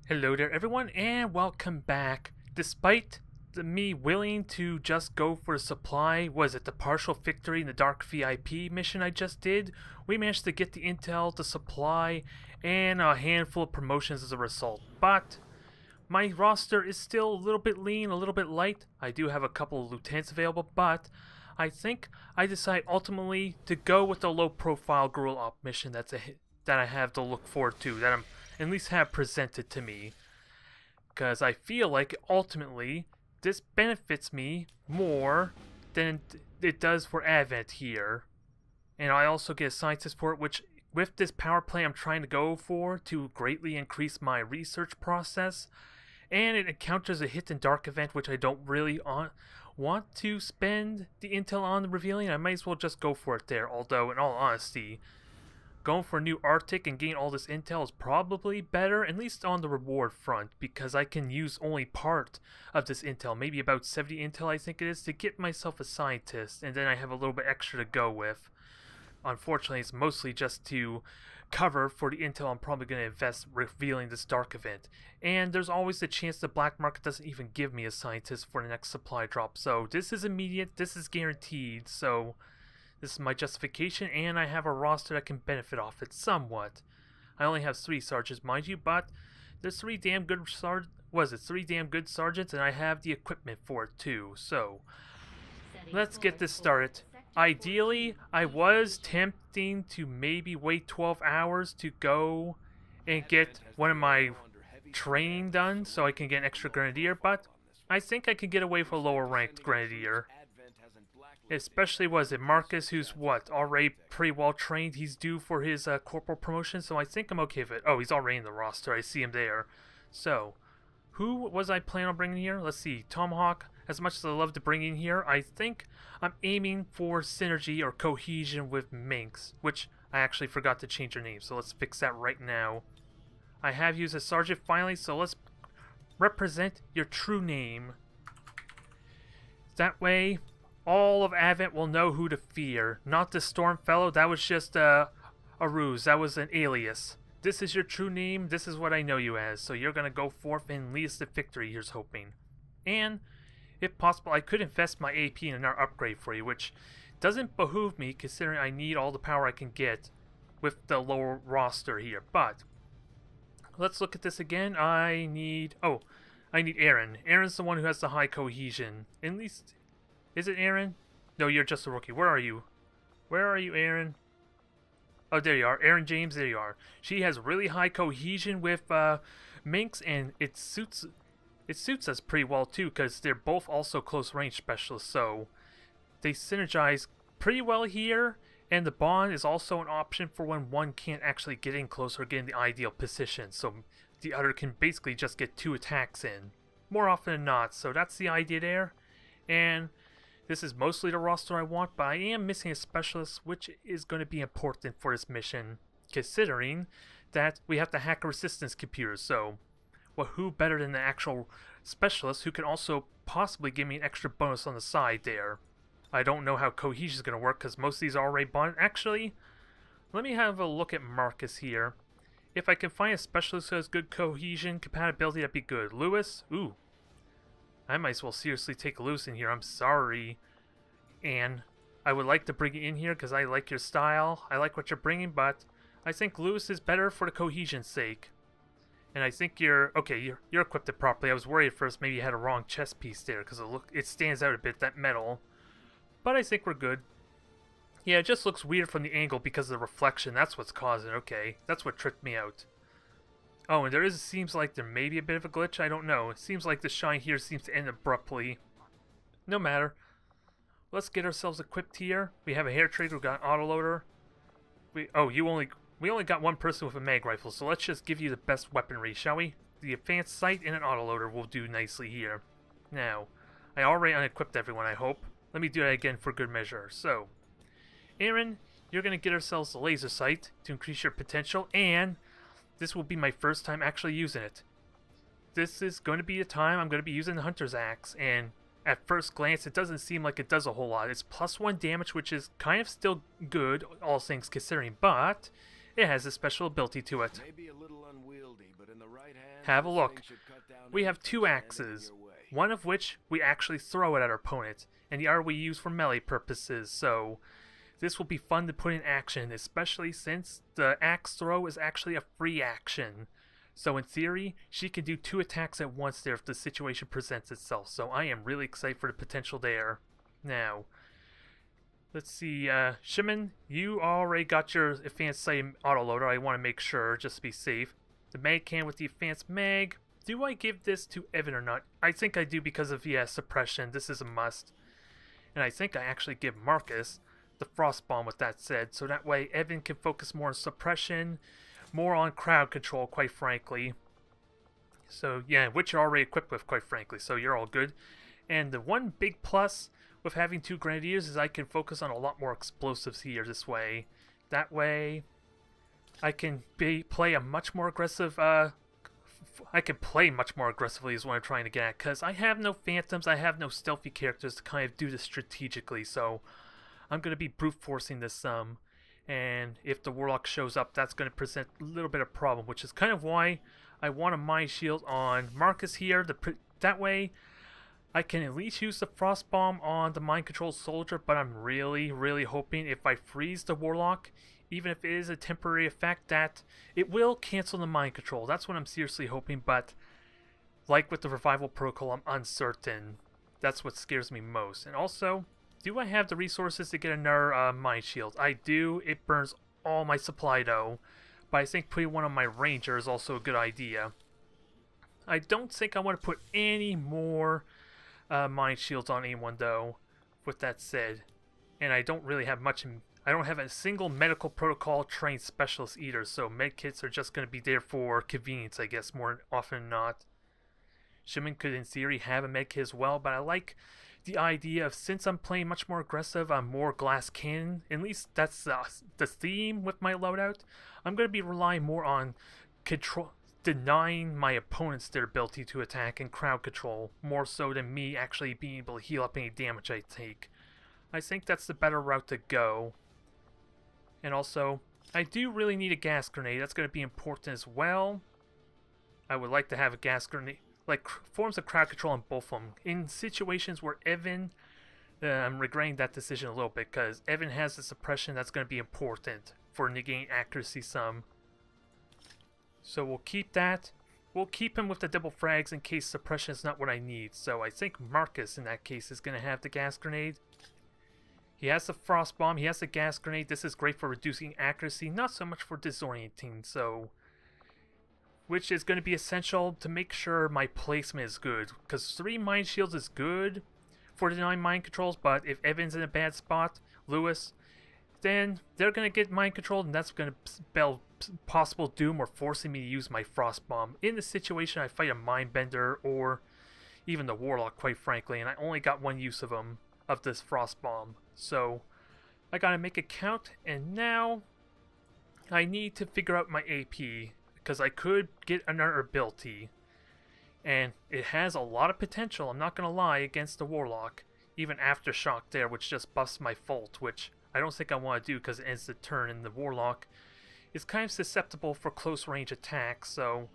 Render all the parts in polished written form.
Hello there everyone and welcome back. Despite me willing to just go for a supply, was it the partial victory in the Dark VIP mission I just did? We managed to get the intel, the supply, and a handful of promotions as a result. But my roster is still a little bit lean, a little bit light. I do have a couple of lieutenants available, but I think I decide ultimately to go with the low profile guerrilla op mission that I have to look forward to, that I'm at least have presented to me, because I feel like ultimately this benefits me more than it does for Advent here. And I also get a scientist for it, which with this power play I'm trying to go for to greatly increase my research process. And it encounters a hidden dark event which I don't really want to spend the intel on revealing. I might as well just go for it there, although in all honesty, going for a new Arctic and getting all this intel is probably better, at least on the reward front, because I can use only part of this intel, maybe about 70 intel I think it is, to get myself a scientist, and then I have a little bit extra to go with. Unfortunately, it's mostly just to cover for the intel I'm probably going to invest revealing this dark event. And there's always the chance the black market doesn't even give me a scientist for the next supply drop, so this is immediate, this is guaranteed, so this is my justification, and I have a roster that can benefit off it somewhat. I only have 3 sergeants, mind you, but there's 3 damn good sergeants, and I have the equipment for it too. So let's get this started. Ideally, I was tempting to maybe wait 12 hours to go and get one of my training done so I can get an extra grenadier, but I think I can get away with a lower ranked grenadier. Especially, was it Marcus, who's already pretty well trained. He's due for his corporal promotion, so I think I'm okay with it. Oh, he's already in the roster. I see him there. So, who was I planning on bringing here? Let's see. Tomahawk, as much as I love to bring in here, I think I'm aiming for synergy or cohesion with Minx, which I actually forgot to change her name, so let's fix that right now. I have used a sergeant finally, so let's represent your true name. That way all of Advent will know who to fear. Not the Storm Fellow, that was just a ruse, that was an alias. This is your true name, this is what I know you as, so you're gonna go forth and lead us to victory, here's hoping. And, if possible, I could invest my AP in another upgrade for you, which doesn't behoove me considering I need all the power I can get with the lower roster here. But, let's look at this again. I need Aaron. Aaron's the one who has the high cohesion. At least, is it Aaron? No, you're just a rookie. Where are you? Where are you, Aaron? Oh, there you are. Aaron James, there you are. She has really high cohesion with Minx, and it suits us pretty well too, because they're both also close range specialists, so they synergize pretty well here, and the bond is also an option for when one can't actually get in close or get in the ideal position, so the other can basically just get 2 attacks in, more often than not, so that's the idea there. And this is mostly the roster I want, but I am missing a specialist, which is going to be important for this mission, considering that we have to hack a resistance computer. So, well, who better than the actual specialist who can also possibly give me an extra bonus on the side there? I don't know how cohesion is going to work because most of these are already bonded. Actually, let me have a look at Marcus here. If I can find a specialist who has good cohesion compatibility, that'd be good. Lewis? Ooh. I might as well seriously take Lewis in here. I'm sorry, Anne. I would like to bring you in here because I like your style. I like what you're bringing, but I think Lewis is better for the cohesion's sake. And I think you're equipped it properly. I was worried at first maybe you had a wrong chest piece there because it stands out a bit, that metal. But I think we're good. Yeah, it just looks weird from the angle because of the reflection. That's what's causing it. Okay, that's what tripped me out. Oh, and seems like there may be a bit of a glitch, I don't know. It seems like the shine here seems to end abruptly. No matter. Let's get ourselves equipped here. We have a hair trigger, we've got an autoloader. We only got one person with a mag rifle, so let's just give you the best weaponry, shall we? The advanced sight and an autoloader will do nicely here. Now, I already unequipped everyone, I hope. Let me do that again for good measure. So, Aaron, you're going to get ourselves a laser sight to increase your potential, and this will be my first time actually using it. This is going to be the time I'm going to be using the Hunter's Axe, and at first glance it doesn't seem like it does a whole lot. It's +1 damage, which is kind of still good, all things considering, but it has a special ability to it. Maybe a little unwieldy, but in the right hands, have a look. We have 2 axes, one of which we actually throw at our opponent, and the other we use for melee purposes, so this will be fun to put in action, especially since the axe throw is actually a free action. So in theory, she can do 2 attacks at once there if the situation presents itself, so I am really excited for the potential there. Now, let's see, Shimon, you already got your advanced sight autoloader. I want to make sure, just to be safe. The mag can with the advanced mag. Do I give this to Evan or not? I think I do because of, suppression. This is a must. And I think I actually give Marcus the frost bomb with that said, so that way Evan can focus more on suppression, more on crowd control, quite frankly. So yeah, which you're already equipped with, quite frankly, so you're all good. And the one big plus with having 2 grenadiers is I can focus on a lot more explosives here this way. That way I can play a much more aggressive I can play much more aggressively is what I'm trying to get at, because I have no phantoms, I have no stealthy characters to kind of do this strategically, so I'm going to be brute forcing this some, and if the Warlock shows up, that's going to present a little bit of problem, which is kind of why I want a Mind Shield on Marcus here. That way, I can at least use the Frost Bomb on the Mind Control Soldier, but I'm really, really hoping if I freeze the Warlock, even if it is a temporary effect, that it will cancel the Mind Control. That's what I'm seriously hoping, but like with the Revival Protocol, I'm uncertain. That's what scares me most. And also, do I have the resources to get another Mind Shield? I do. It burns all my supply though, but I think putting one on my Ranger is also a good idea. I don't think I want to put any more Mind Shields on anyone though, with that said. And I don't really have much, I don't have a single medical protocol trained specialist either, so medkits are just going to be there for convenience, I guess, more often than not. Shimon could in theory have a medkit as well, but I like the idea of, since I'm playing much more aggressive, I'm more glass cannon, at least that's the theme with my loadout. I'm going to be relying more on denying my opponents their ability to attack and crowd control, more so than me actually being able to heal up any damage I take. I think that's the better route to go. And also, I do really need a gas grenade. That's going to be important as well. I would like to have a gas grenade, like forms of crowd control on both of them. In situations where Evan, I'm regretting that decision a little bit, because Evan has the suppression that's going to be important for negating accuracy some. So we'll keep that. We'll keep him with the double frags in case suppression is not what I need. So I think Marcus in that case is going to have the gas grenade. He has the frost bomb, he has the gas grenade. This is great for reducing accuracy, not so much for disorienting, so which is going to be essential to make sure my placement is good, because 3 mind shields is good for denying mind controls, but if Evan's in a bad spot, Lewis, then they're going to get mind controlled, and that's going to spell possible doom or forcing me to use my frost bomb. In the situation I fight a mind bender or even the Warlock, quite frankly, and I only got 1 use of them, of this frost bomb. So I gotta make it count, and now I need to figure out my AP, because I could get another ability, and it has a lot of potential, I'm not gonna lie, against the Warlock, even Aftershock there, which just buffs my Volt, which I don't think I want to do because it ends the turn, and the Warlock is kind of susceptible for close range attacks, so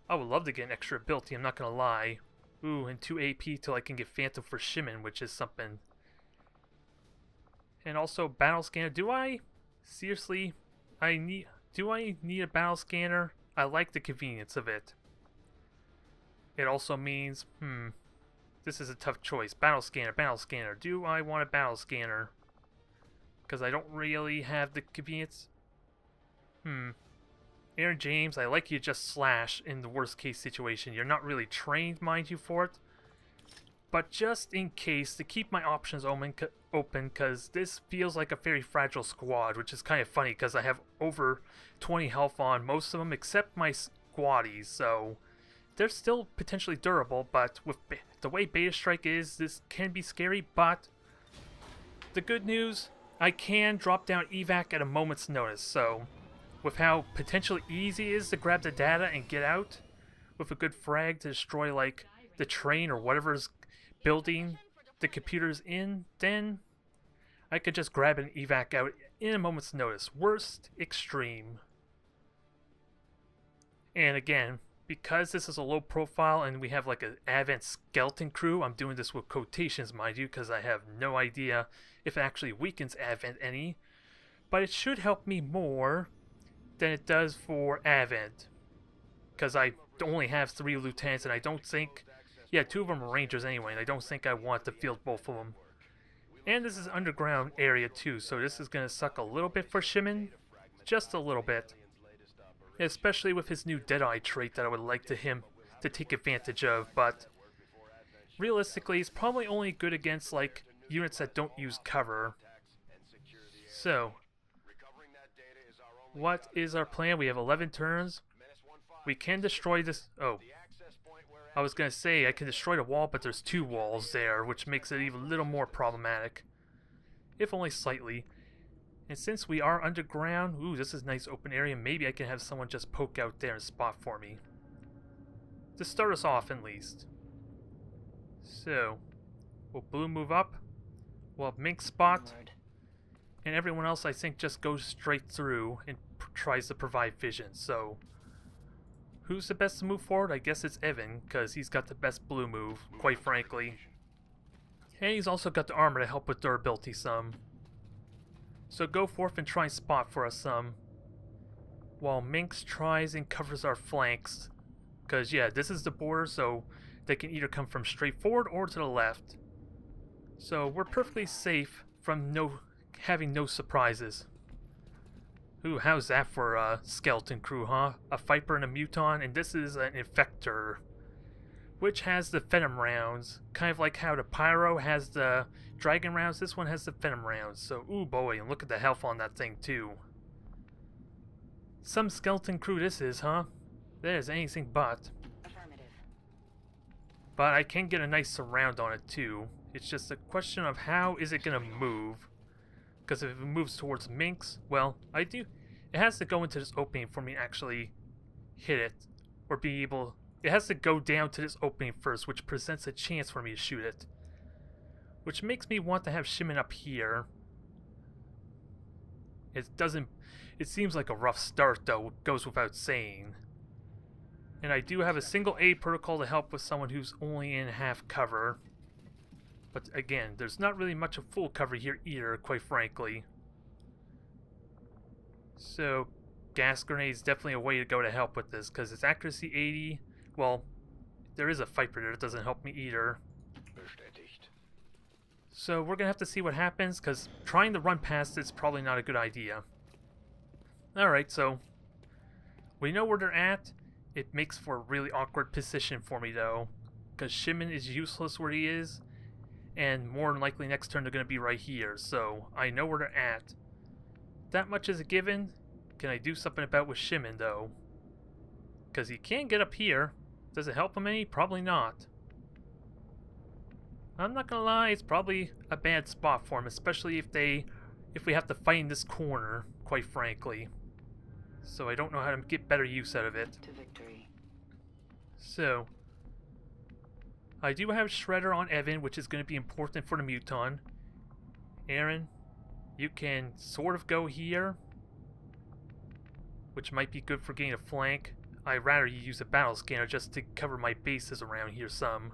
I would love to get an extra ability, I'm not gonna lie. Ooh, and 2 AP till I can get Phantom for Shimon, which is something. And also battle scanner. Do I seriously do I need a battle scanner? I like the convenience of it. It also means this is a tough choice. Battle scanner, battle scanner. Do I want a battle scanner? Because I don't really have the convenience. Aaron James, I like you just slash in the worst case situation. You're not really trained, mind you, for it. But just in case, to keep my options open, because this feels like a very fragile squad, which is kind of funny because I have over 20 health on most of them except my squaddies, so they're still potentially durable, but with the way Beta Strike is, this can be scary, but the good news, I can drop down evac at a moment's notice, so with how potentially easy it is to grab the data and get out, with a good frag to destroy like the train or whatever's building the computers in, then I could just grab an evac out in a moment's notice. Worst extreme. And again, because this is a low profile and we have like an Advent skeleton crew, I'm doing this with quotations, mind you, because I have no idea if it actually weakens Advent any, but it should help me more than it does for Advent, because I only have 3 lieutenants, and I don't think, yeah, 2 of them are rangers anyway, and I don't think I want to field both of them. And this is an underground area too, so this is going to suck a little bit for Shimon, just a little bit. Especially with his new Deadeye trait that I would like him to take advantage of, but realistically, he's probably only good against like units that don't use cover. So, what is our plan? We have 11 turns. We can destroy this. Oh, I was gonna say I can destroy the wall, but there's 2 walls there, which makes it even a little more problematic, if only slightly. And since we are underground, ooh, this is a nice open area. Maybe I can have someone just poke out there and spot for me. To start us off, at least. So, will Blue move up? We'll have Mink spot. And everyone else, I think, just goes straight through and tries to provide vision. So, who's the best to move forward? I guess it's Evan, because he's got the best blue move, quite frankly. And he's also got the armor to help with durability some. So go forth and try and spot for us some, while Minx tries and covers our flanks. Because, yeah, this is the border, so they can either come from straight forward or to the left. So we're perfectly safe from having no surprises. Ooh, how's that for a skeleton crew, huh? A Viper and a Muton, and this is an Infector, which has the Venom rounds. Kind of like how the Pyro has the Dragon rounds, this one has the Venom rounds. So, ooh boy, and look at the health on that thing too. Some skeleton crew this is, huh? That is anything but. Affirmative. But I can get a nice surround on it too. It's just a question of how is it gonna move. Because if it moves towards Minx, well, it has to go into this opening for me to actually hit it. Or be able, it has to go down to this opening first, which presents a chance for me to shoot it. Which makes me want to have Shimon up here. It seems like a rough start though, it goes without saying. And I do have a single aid protocol to help with someone who's only in half cover. But again, there's not really much of full cover here either, quite frankly. So, gas grenade is definitely a way to go to help with this, because it's accuracy 80. Well, there is a Viper there that doesn't help me either. So we're going to have to see what happens, because trying to run past it's probably not a good idea. Alright, so we know where they're at. It makes for a really awkward position for me though, because Shimon is useless where he is, and more than likely next turn they're going to be right here, so I know where they're at. That much is a given. Can I do something about with Shimon though? Because he can get up here. Does it help him any? Probably not. I'm not gonna lie, it's probably a bad spot for him, especially if we have to fight in this corner, quite frankly. So I don't know how to get better use out of it. To victory. So, I do have Shredder on Evan, which is going to be important for the Muton. Aaron, you can sort of go here, which might be good for getting a flank. I'd rather you use a battle scanner just to cover my bases around here some.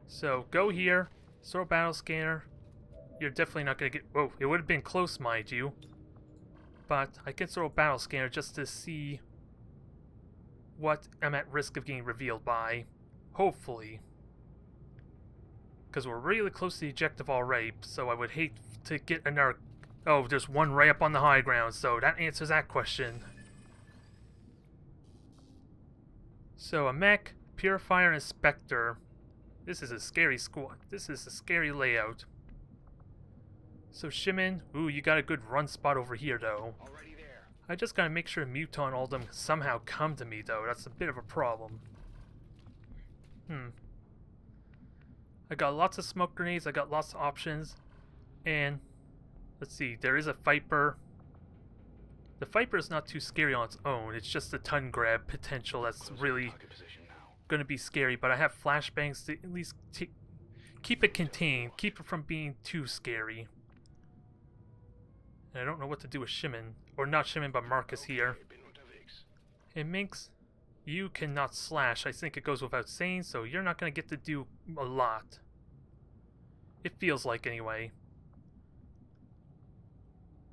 So, go here, throw a battle scanner. You're definitely not going to get... Whoa, it would have been close, mind you. But I can throw a battle scanner just to see what I'm at risk of getting revealed by. Hopefully. Because we're really close to the objective already, so I would hate to get another... Oh, there's one right up on the high ground, so that answers that question. So, a mech, purifier, and a specter. This is a scary squad. This is a scary layout. So Shimon, ooh, you got a good run spot over here though. Already there. I just gotta make sure Muton all of them somehow come to me though. That's a bit of a problem. I got lots of smoke grenades, I got lots of options. And let's see, there is a Viper. The Viper is not too scary on its own. It's just the ton grab potential that's really gonna be scary, but I have flashbangs to at least keep it contained, keep it from being too scary. And I don't know what to do with Shimon, or not Shimon, but Marcus here. And Minx, You cannot slash. I think it goes without saying, so you're not going to get to do a lot. It feels like, anyway.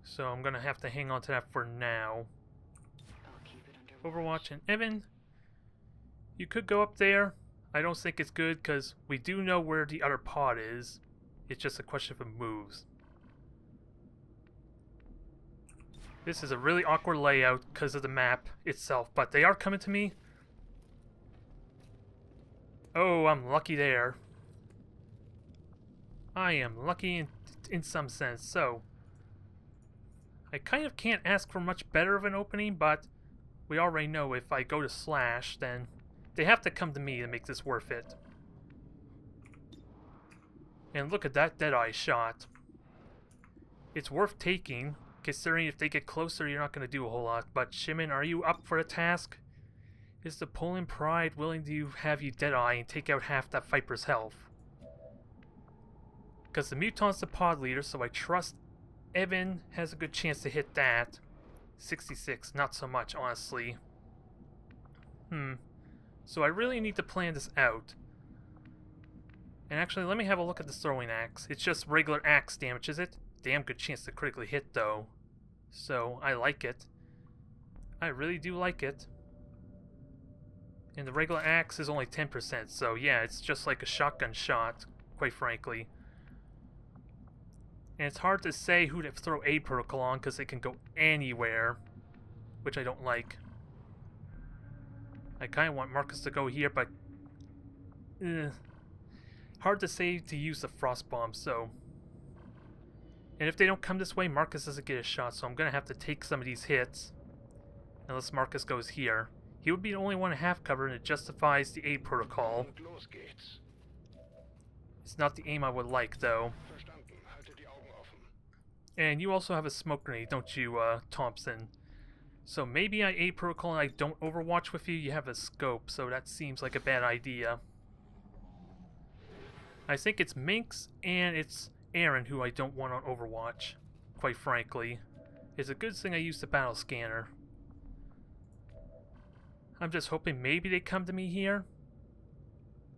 So I'm going to have to hang on to that for now. Overwatch and Evan. You could go up there. I don't think it's good because we do know where the other pod is. It's just a question of it moves. This is a really awkward layout because of the map itself, but they are coming to me. Oh, I'm lucky there. I am lucky in some sense, so I kind of can't ask for much better of an opening, but we already know if I go to slash, then they have to come to me to make this worth it. And look at that Deadeye shot. It's worth taking, considering if they get closer, you're not going to do a whole lot. But Shimon, are you up for the task? Is the Poland Pride willing to have you Deadeye and take out half that Viper's health? Because the Mutant's the pod leader, so I trust Evan has a good chance to hit that. 66, not so much, honestly. So I really need to plan this out. And actually, let me have a look at the throwing axe. It's just regular axe damage, is it? Damn good chance to critically hit, though. So, I like it. I really do like it. And the regular axe is only 10%, so yeah, it's just like a shotgun shot, quite frankly. And it's hard to say who to throw aid protocol on because it can go anywhere, which I don't like. I kind of want Marcus to go here, but hard to say to use the frost bomb, so. And if they don't come this way, Marcus doesn't get a shot, so I'm going to have to take some of these hits. Unless Marcus goes here. He would be the only one half cover, and it justifies the aid protocol. It's not the aim I would like, though. And you also have a smoke grenade, don't you, Thompson? So maybe I aid protocol and I don't overwatch with you. You have a scope, so that seems like a bad idea. I think it's Minx and it's Aaron who I don't want on Overwatch, quite frankly. It's a good thing I used the battle scanner. I'm just hoping maybe they come to me here.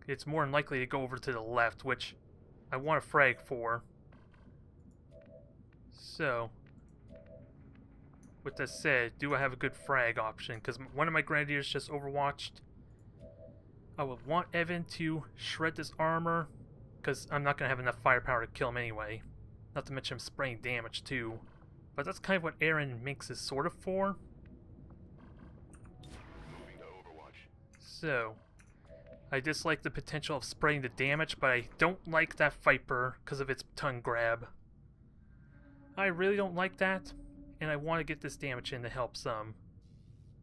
It's more than likely to go over to the left, which I want a frag for. So, with that said, do I have a good frag option? Because one of my Grenadiers just overwatched. I would want Evan to shred this armor, because I'm not going to have enough firepower to kill him anyway. Not to mention I'm spraying damage too. But that's kind of what Aaron Minx is sort of for. So, I dislike the potential of spraying the damage, but I don't like that Viper because of its tongue grab. I really don't like that, and I want to get this damage in to help some.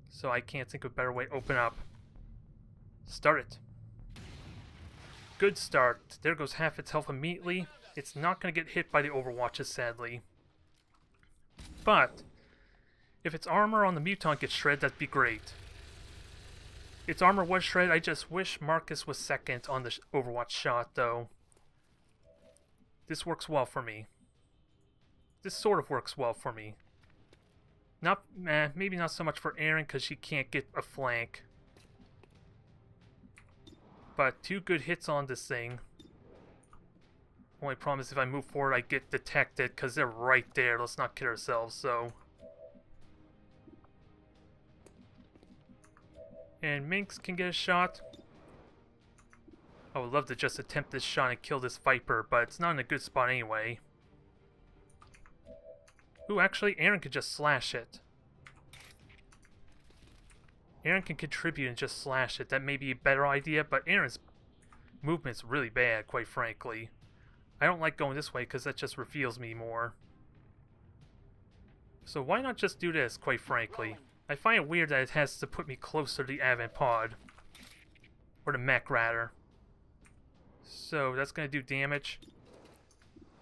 So I can't think of a better way to open up. Start it. Good start. There goes half its health immediately. It's not going to get hit by the Overwatches, sadly. But, if its armor on the Mutant gets shredded, that'd be great. Its armor was shredded. I just wish Marcus was second on the Overwatch shot, though. This works well for me. This sort of works well for me. Not, maybe not so much for Aaron because she can't get a flank. But 2 good hits on this thing. Only problem is if I move forward I get detected because they're right there. Let's not kid ourselves, so. And Minx can get a shot. I would love to just attempt this shot and kill this Viper, but it's not in a good spot anyway. Ooh, actually, Aaron could just slash it. Aaron can contribute and just slash it. That may be a better idea, but Aaron's movement's really bad, quite frankly. I don't like going this way because that just reveals me more. So why not just do this, quite frankly? I find it weird that it has to put me closer to the Advent Pod. Or the mech, rather. So that's going to do damage.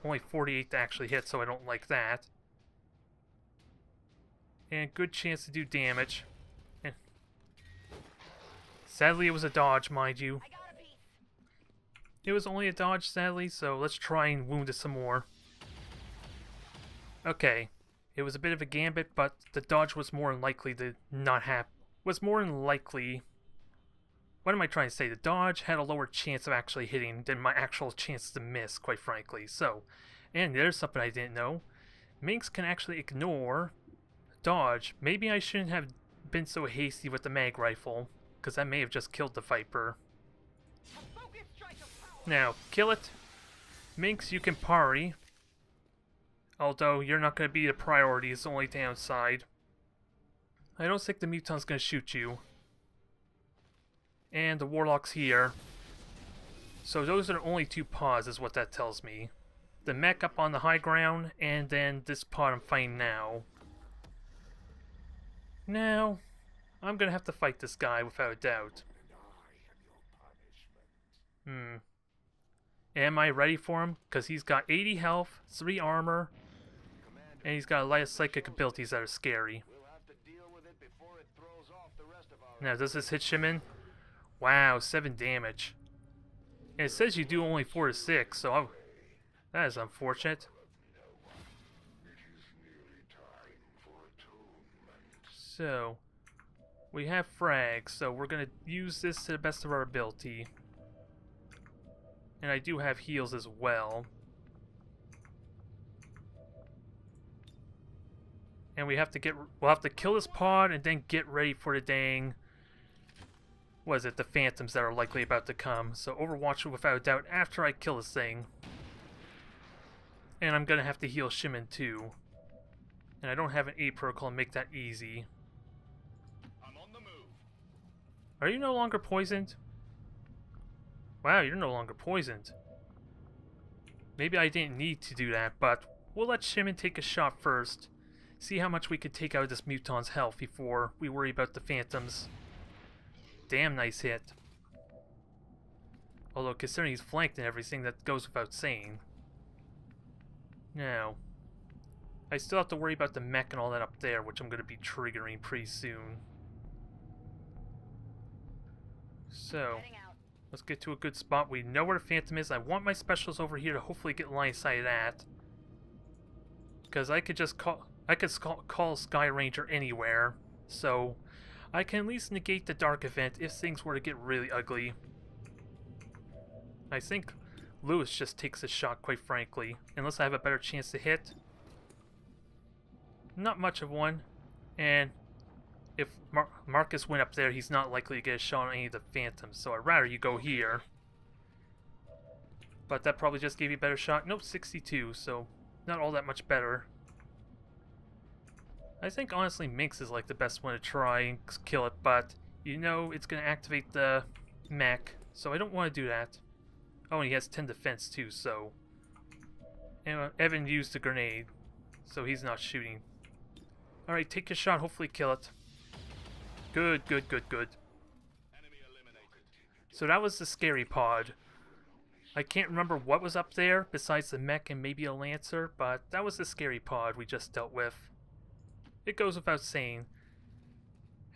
Only 48 to actually hit, so I don't like that. And good chance to do damage. And sadly, it was a dodge, mind you. It was only a dodge, sadly, so let's try and wound it some more. Okay. It was a bit of a gambit, but the dodge was more than likely to not happen. Was more than likely what am I trying to say? The dodge had a lower chance of actually hitting than my actual chance to miss, quite frankly. So, and there's something I didn't know. Minks can actually ignore dodge. Maybe I shouldn't have been so hasty with the mag rifle, because I may have just killed the Viper. Now, kill it. Minks, you can parry. Although, you're not going to be the priority, it's the only downside. I don't think the Muton's going to shoot you. And the Warlock's here. So those are the only two pods, is what that tells me. The mech up on the high ground, and then this pod I'm fighting now. Now, I'm going to have to fight this guy without a doubt. Am I ready for him? Because he's got 80 health, 3 armor, and he's got a lot of psychic abilities that are scary. Now, does this hit Shimon? Wow, 7 damage. And it says you do only 4 to 6, so that is unfortunate. So, we have frags, so we're going to use this to the best of our ability. And I do have heals as well. And we'll have to kill this pod and then get ready for the dang, what is it, the phantoms that are likely about to come. So Overwatch without a doubt after I kill this thing. And I'm gonna have to heal Shimon too. And I don't have an A protocol to make that easy. I'm on the move. Are you no longer poisoned? Wow, you're no longer poisoned. Maybe I didn't need to do that, but we'll let Shimon take a shot first. See how much we could take out of this Muton's health before we worry about the phantoms. Damn nice hit. Although considering he's flanked and everything, that goes without saying. Now, I still have to worry about the mech and all that up there, which I'm going to be triggering pretty soon. So, let's get to a good spot. We know where the phantom is. I want my specials over here to hopefully get line of sight of that. Because I could just call Sky Ranger anywhere. So, I can at least negate the dark event if things were to get really ugly. I think Lewis just takes a shot, quite frankly. Unless I have a better chance to hit. Not much of one. And if Marcus went up there, he's not likely to get a shot on any of the phantoms. So I'd rather you go here. But that probably just gave you a better shot. Nope, 62, so not all that much better. I think honestly Minx is like the best one to try and kill it, but you know it's going to activate the mech, so I don't want to do that. Oh, and he has 10 defense too, so... And Evan used the grenade, so he's not shooting. Alright, take your shot, hopefully kill it. Good, good, good, good. So that was the scary pod. I can't remember what was up there besides the mech and maybe a lancer, but that was the scary pod we just dealt with. It goes without saying.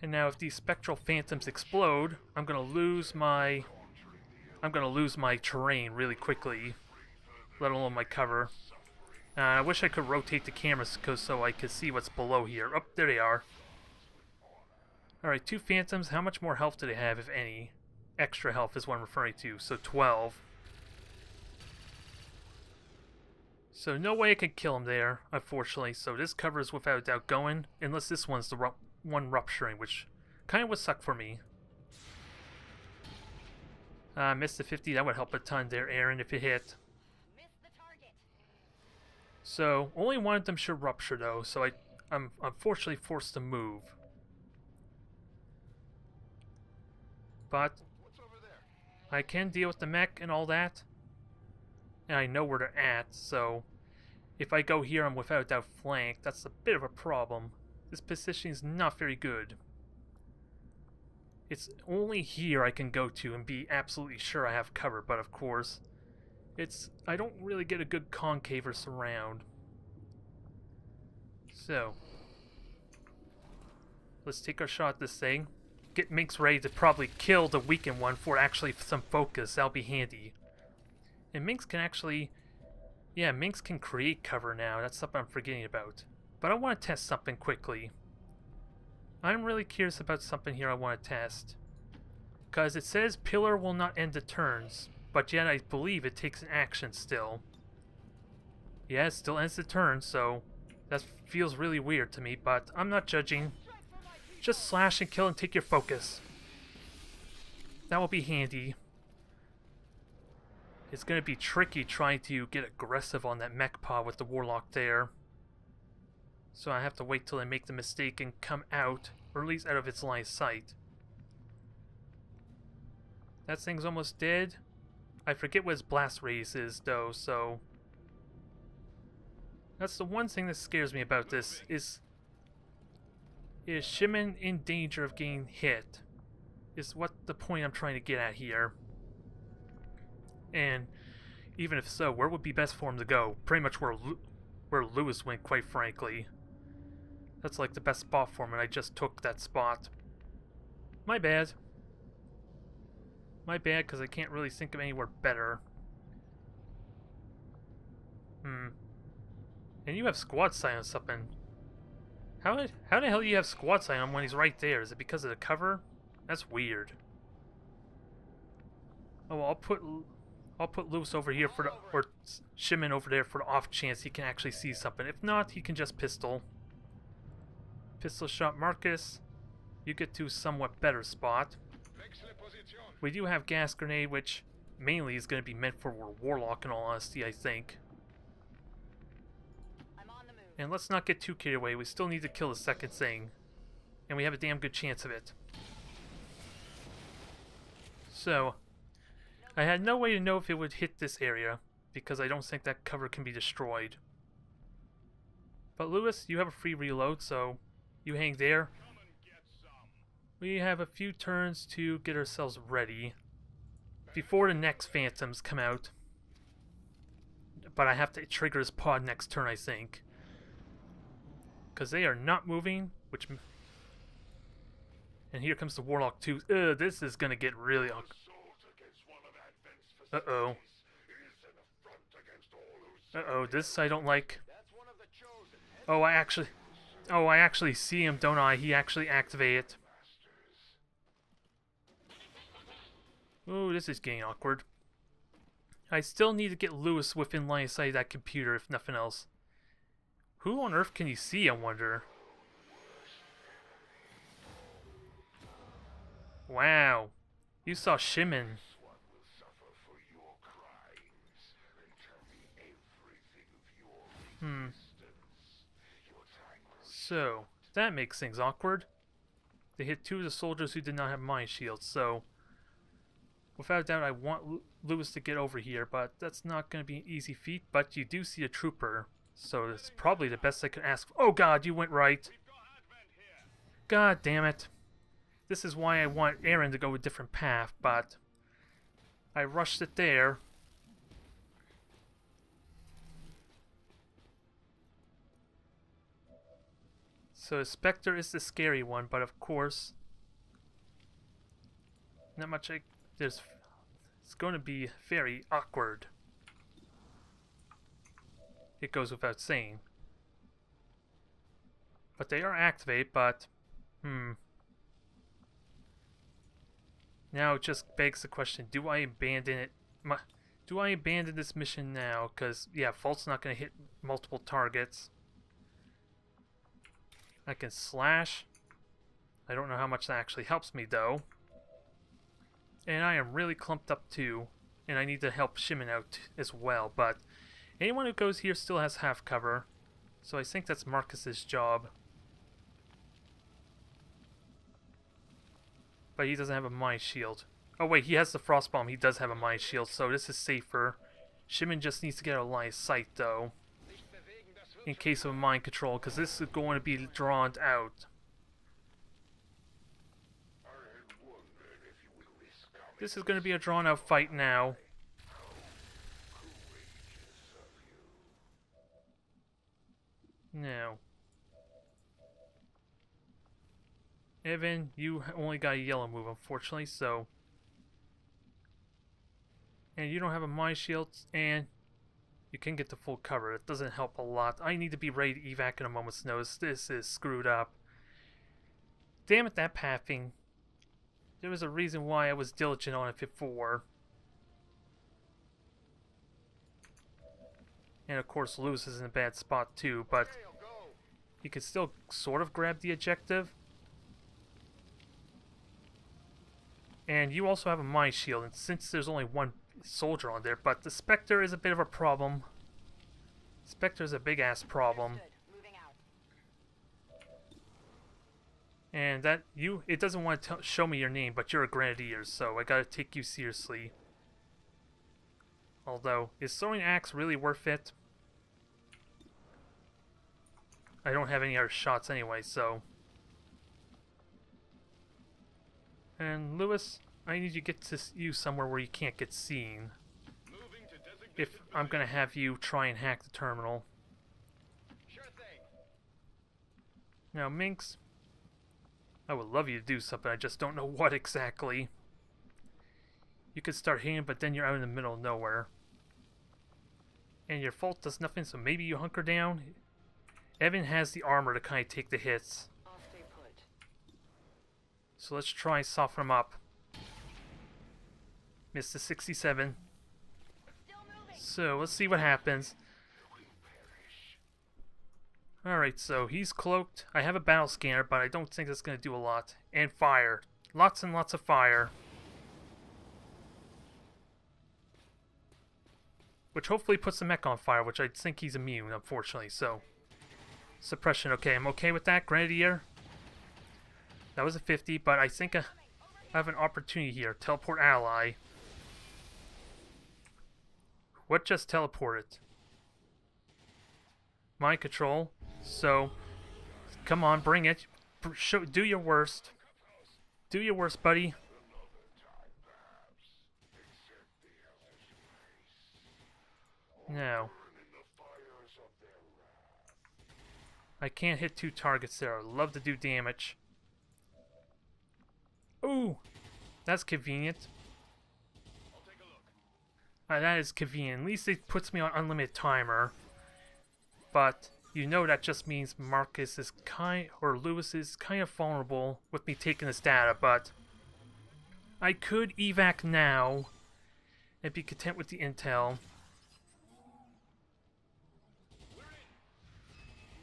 And now if these spectral phantoms explode, I'm gonna lose my terrain really quickly, let alone my cover. I wish I could rotate the cameras so I could see what's below here. Oh, there they are. Alright, 2 phantoms. How much more health do they have, if any? Extra health is what I'm referring to, so 12. So no way I can kill him there, unfortunately. So this cover is without a doubt going, unless this one's the one rupturing, which kind of would suck for me. Missed the 50, that would help a ton there, Aaron, if it hit. So, only one of them should rupture though, so I'm unfortunately forced to move. But I can deal with the mech and all that. And I know where they're at, so if I go here I'm without a doubt flanked. That's a bit of a problem. This position is not very good. It's only here I can go to and be absolutely sure I have cover, but of course, I don't really get a good concave or surround. So, let's take our shot at this thing. Get Minx ready to probably kill the weakened one for actually some focus. That'll be handy. And Minx can actually... Yeah, Minx can create cover now. That's something I'm forgetting about. But I want to test something quickly. I'm really curious about something here I want to test. Because it says pillar will not end the turns, but yet I believe it takes an action still. Yeah, it still ends the turn, so that feels really weird to me, but I'm not judging. Just slash and kill and take your focus. That will be handy. It's going to be tricky trying to get aggressive on that mech pod with the warlock there. So I have to wait till I make the mistake and come out, or at least out of its line of sight. That thing's almost dead. I forget what his blast radius is though, so... That's the one thing that scares me about this, is Shimon in danger of getting hit? Is what the point I'm trying to get at here. And even if so, where would be best for him to go? Pretty much where Lewis went, quite frankly. That's like the best spot for him, and I just took that spot. My bad. My bad, because I can't really think of anywhere better. And you have squad sight on something. How the hell do you have squad sight on when he's right there? Is it because of the cover? That's weird. Oh, well, I'll put Lewis over here for the, or Shimon over there for the off chance he can actually see something. If not, he can just pistol. Pistol shot Marcus. You get to a somewhat better spot. We do have gas grenade, which mainly is going to be meant for warlock in all honesty, I think. And let's not get too carried away. We still need to kill the second thing. And we have a damn good chance of it. So, I had no way to know if it would hit this area, because I don't think that cover can be destroyed. But Lewis, you have a free reload, so you hang there. We have a few turns to get ourselves ready before the next phantoms come out. But I have to trigger his pod next turn, I think. Because they are not moving, which... And here comes the Warlock too. This is going to get really... Uh-oh. Uh-oh, this I don't like. Oh, I actually see him, don't I? He actually activated. Ooh, this is getting awkward. I still need to get Lewis within line of sight of that computer, if nothing else. Who on earth can he see, I wonder? Wow. You saw Shimon. So, that makes things awkward. They hit two of the soldiers who did not have mind shields, so... Without a doubt, I want Lewis to get over here, but that's not going to be an easy feat. But you do see a trooper, so it's probably the best I could ask for. Oh god, you went right. God damn it. This is why I want Aaron to go a different path, but I rushed it there. So Spectre is the scary one, but of course, not much it's going to be very awkward. It goes without saying. But they are activated, but now it just begs the question, do I abandon it? Do I abandon this mission now? Because, yeah, Fault's not going to hit multiple targets. I can slash. I don't know how much that actually helps me, though. And I am really clumped up, too. And I need to help Shimon out as well. But anyone who goes here still has half cover. So I think that's Marcus's job. But he doesn't have a mind shield. Oh wait, he has the frost bomb. He does have a mind shield, so this is safer. Shimon just needs to get a line of sight, though. In case of a mind control, because this is going to be drawn out. This is going to be a drawn out fight now. Now. Evan, you only got a yellow move, unfortunately, so... And you don't have a mind shield, and you can get the full cover. It doesn't help a lot. I need to be ready to evac in a moment's notice. This is screwed up. Damn it, that pathing. There was a reason why I was diligent on it before. And of course Lewis is in a bad spot too, but he can still sort of grab the objective. And you also have a mine shield, and since there's only one soldier on there, but the Spectre is a bit of a problem. Spectre is a big ass problem. And that it doesn't want to show me your name, but you're a grenadier, so I gotta take you seriously. Although, is throwing axe really worth it? I don't have any other shots anyway, so. And Lewis, I need you to get to you somewhere where you can't get seen. If I'm gonna have you try and hack the terminal. Sure thing. Now, Minx, I would love you to do something, I just don't know what exactly. You could start hitting, but then you're out in the middle of nowhere. And your fault does nothing, so maybe you hunker down. Evan has the armor to kind of take the hits. I'll stay put. So let's try and soften him up. Missed the 67. So let's see what happens. Alright, so he's cloaked. I have a battle scanner, but I don't think that's going to do a lot. And fire. Lots and lots of fire. Which hopefully puts the mech on fire, which I think he's immune, unfortunately, so. Suppression, okay, I'm okay with that. Grenadier. That was a 50, but I think I have an opportunity here. Teleport ally. What just teleported? Mind control. So, come on, bring it. Do your worst. Do your worst, buddy. Now. I can't hit 2 targets there. I'd love to do damage. Ooh! That's convenient. That is convenient. At least it puts me on unlimited timer. But you know that just means Marcus is Lewis is kind of vulnerable with me taking this data, but I could evac now and be content with the intel.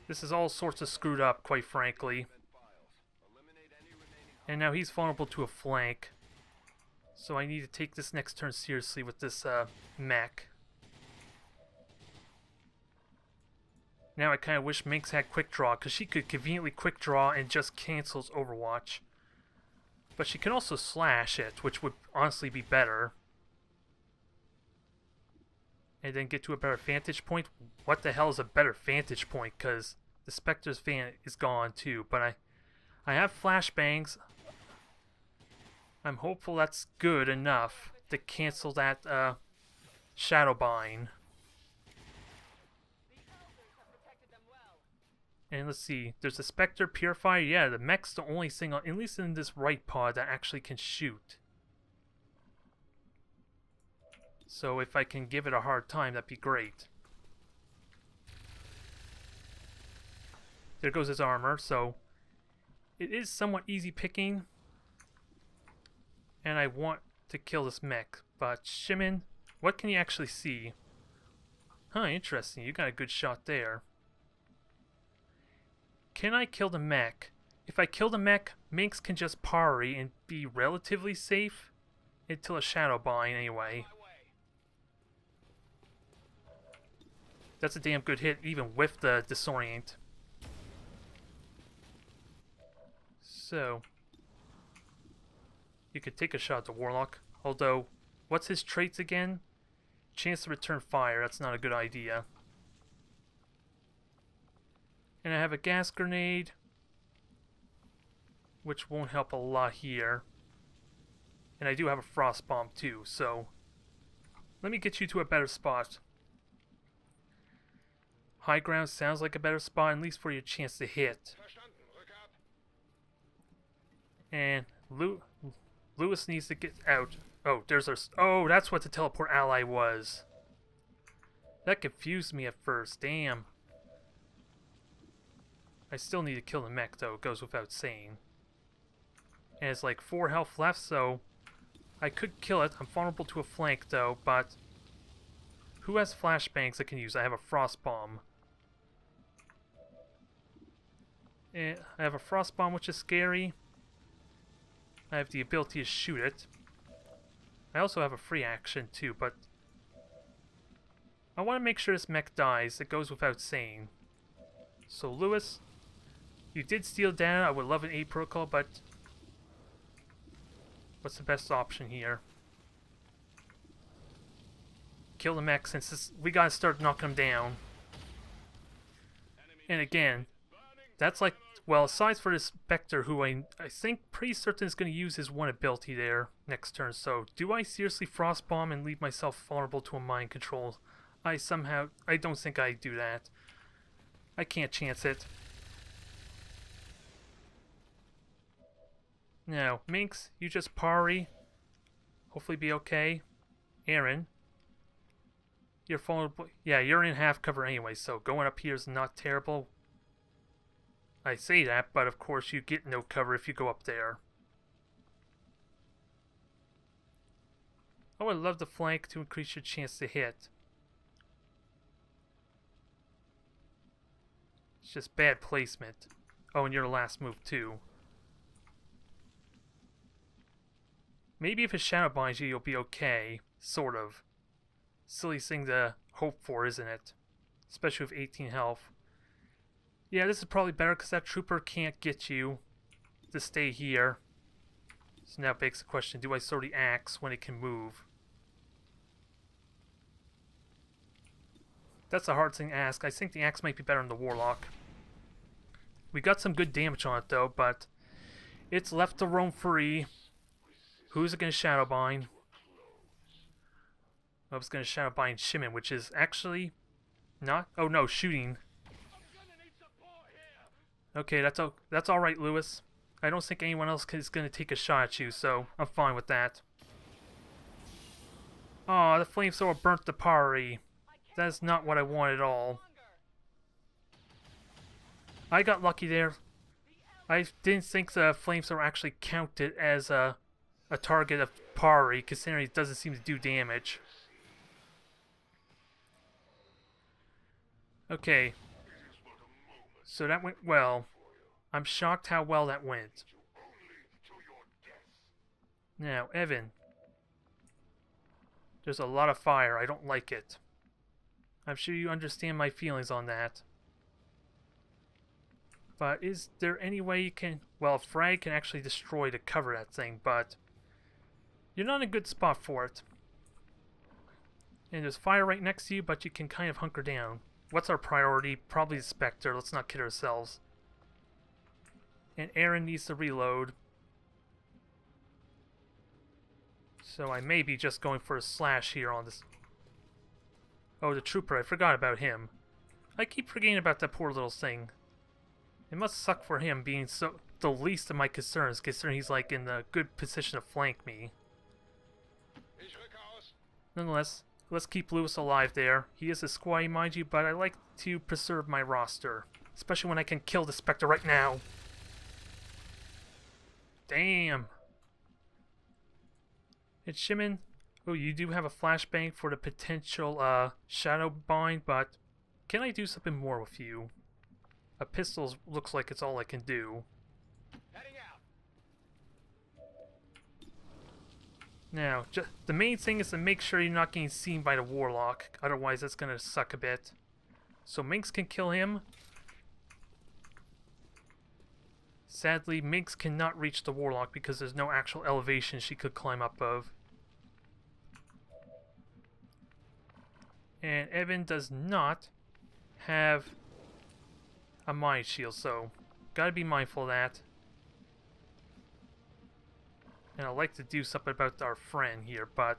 This is all sorts of screwed up, quite frankly. And now he's vulnerable to a flank. So I need to take this next turn seriously with this mech. Now I kind of wish Minx had quick draw, because she could conveniently quick draw and just cancels Overwatch. But she can also slash it, which would honestly be better. And then get to a better vantage point. What the hell is a better vantage point? Because the Spectre's fan is gone too. But I have flashbangs. I'm hopeful that's good enough to cancel that Shadowbind. And let's see, there's a Spectre Purifier. Yeah, the mech's the only thing, at least in this right pod, that actually can shoot. So if I can give it a hard time, that'd be great. There goes his armor, so it is somewhat easy picking. And I want to kill this mech, but Shimon, what can you actually see? Huh, interesting, you got a good shot there. Can I kill the mech? If I kill the mech, Minx can just parry and be relatively safe until a Shadowbind anyway. That's a damn good hit, even with the disorient. So, you could take a shot at the Warlock. Although, what's his traits again? Chance to return fire, that's not a good idea. And I have a gas grenade, which won't help a lot here. And I do have a frost bomb too, so let me get you to a better spot. High ground sounds like a better spot, at least for your chance to hit. And Lewis needs to get out. Oh, there's our... Oh, that's what the teleport ally was. That confused me at first. Damn. I still need to kill the mech, though. It goes without saying. and has like 4 health left, so I could kill it. I'm vulnerable to a flank though, but who has flashbangs I can use? I have a frost bomb. And I have a frost bomb, which is scary. I have the ability to shoot it. I also have a free action too, but I want to make sure this mech dies. It goes without saying. So Lewis, you did steal data. I would love an A protocol, but what's the best option here? Kill the mech since this, we gotta start knocking them down. And again, that's like, well, aside for this Spectre, who I think pretty certain is going to use his one ability there next turn. So, do I seriously Frost Bomb and leave myself vulnerable to a mind control? I don't think I do that. I can't chance it. Now, Minx, you just parry. Hopefully be okay. Aaron, you're vulnerable. Yeah, you're in half cover anyway, so going up here is not terrible. I say that, but of course you get no cover if you go up there. Oh, I love the flank to increase your chance to hit. It's just bad placement. Oh, and your last move too. Maybe if it shadow binds you, you'll be okay. Sort of. Silly thing to hope for, isn't it? Especially with 18 health. Yeah, this is probably better because that trooper can't get you to stay here. So now it begs the question, do I throw the axe when it can move? That's a hard thing to ask. I think the axe might be better than the warlock. We got some good damage on it though, but it's left to roam free. Who's it going to shadow bind? I was going to shadow bind Shimon, which is actually not... Oh no, shooting. Okay, that's all right, Lewis. I don't think anyone else is going to take a shot at you, so I'm fine with that. Aw, the flamethrower burnt the parry. That's not what I want at all. I got lucky there. I didn't think the flamethrower actually counted as a target of parry, considering it doesn't seem to do damage. Okay. So that went well. I'm shocked how well that went. Now, Evan. There's a lot of fire. I don't like it. I'm sure you understand my feelings on that. But is there any way you can... Well, frag can actually destroy to cover that thing, but you're not in a good spot for it. And there's fire right next to you, but you can kind of hunker down. What's our priority? Probably the Spectre. Let's not kid ourselves. And Aaron needs to reload. So I may be just going for a slash here on this. Oh, the trooper. I forgot about him. I keep forgetting about that poor little thing. It must suck for him being so the least of my concerns, considering he's like in the good position to flank me. Nonetheless, let's keep Lewis alive there. He is a squatty, mind you, but I like to preserve my roster. Especially when I can kill the Spectre right now. Damn. It's Shimon. Oh, you do have a flashbang for the potential shadow bind, but can I do something more with you? A pistol looks like it's all I can do. Heading out. Now, the main thing is to make sure you're not getting seen by the warlock. Otherwise, that's going to suck a bit. So Minx can kill him. Sadly, Minx cannot reach the warlock because there's no actual elevation she could climb up of. And Evan does not have a mind shield, so gotta be mindful of that. And I'd like to do something about our friend here, but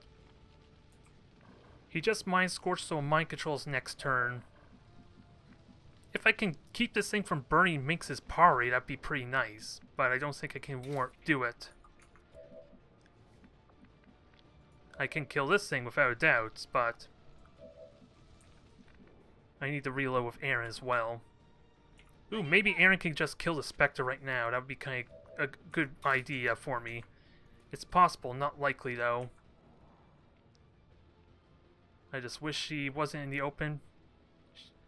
he just mind scorched, so mind controls next turn. If I can keep this thing from burning Minx's parry, that'd be pretty nice, but I don't think I can do it. I can kill this thing without a doubt, but I need to reload with Aaron as well. Ooh, maybe Aaron can just kill the Spectre right now. That would be kind a good idea for me. It's possible, not likely though. I just wish she wasn't in the open.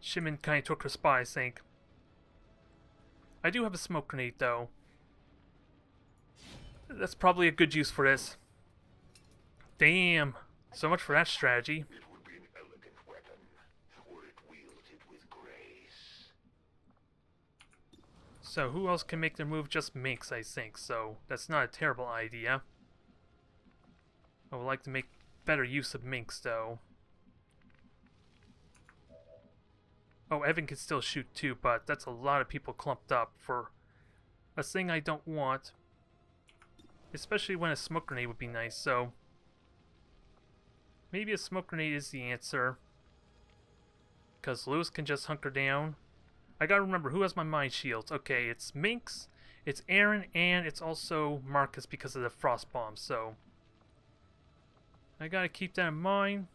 Shimon kind of took her spot, I think. I do have a smoke grenade though. That's probably a good use for this. Damn. So much for that strategy. It would be an elegant weapon, were it wielded with grace. So who else can make their move? Just Minx, I think. So that's not a terrible idea. I would like to make better use of Minx though. Oh, Evan can still shoot too, but that's a lot of people clumped up for a thing I don't want. Especially when a smoke grenade would be nice, so maybe a smoke grenade is the answer. Because Lewis can just hunker down. I gotta remember, who has my mind shields? Okay, it's Minx, it's Aaron, and it's also Marcus because of the frost bomb, so I gotta keep that in mind.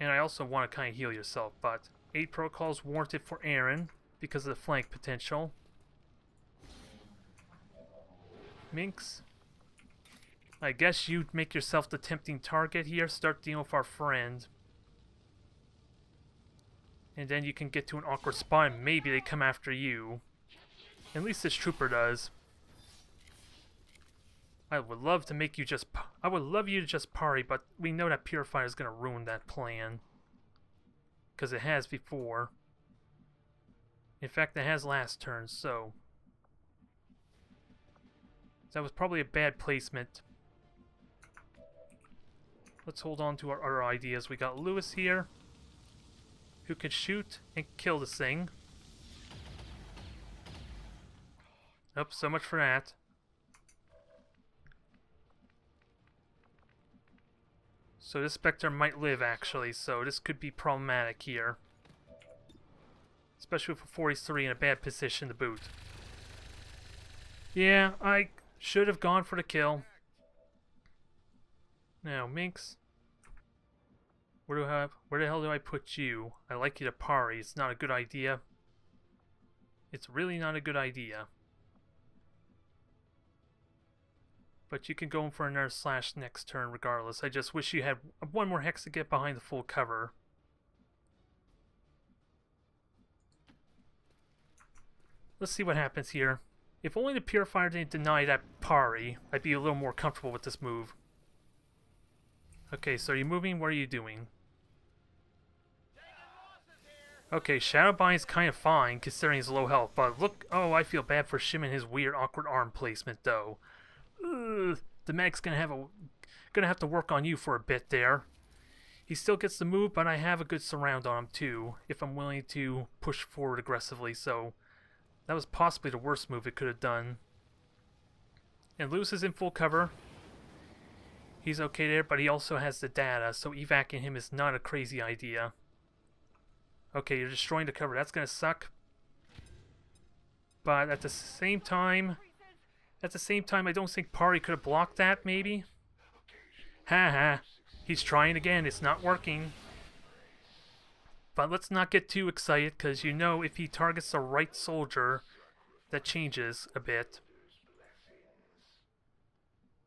And I also want to kind of heal yourself, but 8 protocols warranted for Aaron because of the flank potential. Minx, I guess you'd make yourself the tempting target here. Start dealing with our friend. And then you can get to an awkward spot and maybe they come after you. At least this trooper does. I would love to make you just... I would love you to just parry, but we know that Purifier is going to ruin that plan. Because it has before. In fact, it has last turn, so... that was probably a bad placement. Let's hold on to our other ideas. We got Lewis here, who can shoot and kill this thing. Oh, so much for that. So this Spectre might live, actually, so this could be problematic here. Especially with a 43 in a bad position to boot. Yeah, I should have gone for the kill. Now, Minx. Where the hell do I put you? I like you to parry. It's not a good idea. It's really not a good idea. But you can go in for another slash next turn regardless. I just wish you had one more hex to get behind the full cover. Let's see what happens here. If only the Purifier didn't deny that parry, I'd be a little more comfortable with this move. Okay, so are you moving? What are you doing? Okay, Shadow Bind's kind of fine considering his low health, but look, oh, I feel bad for Shim and his weird awkward arm placement though. Ugh, the medic's gonna have to work on you for a bit there. He still gets the move, but I have a good surround on him too, if I'm willing to push forward aggressively, so that was possibly the worst move it could have done. And Lewis is in full cover. He's okay there, but he also has the data, so evacing him is not a crazy idea. Okay, you're destroying the cover. That's gonna suck. But at the same time, I don't think Pari could have blocked that, maybe? Haha. He's trying again. It's not working. But let's not get too excited, because you know if he targets the right soldier, that changes a bit.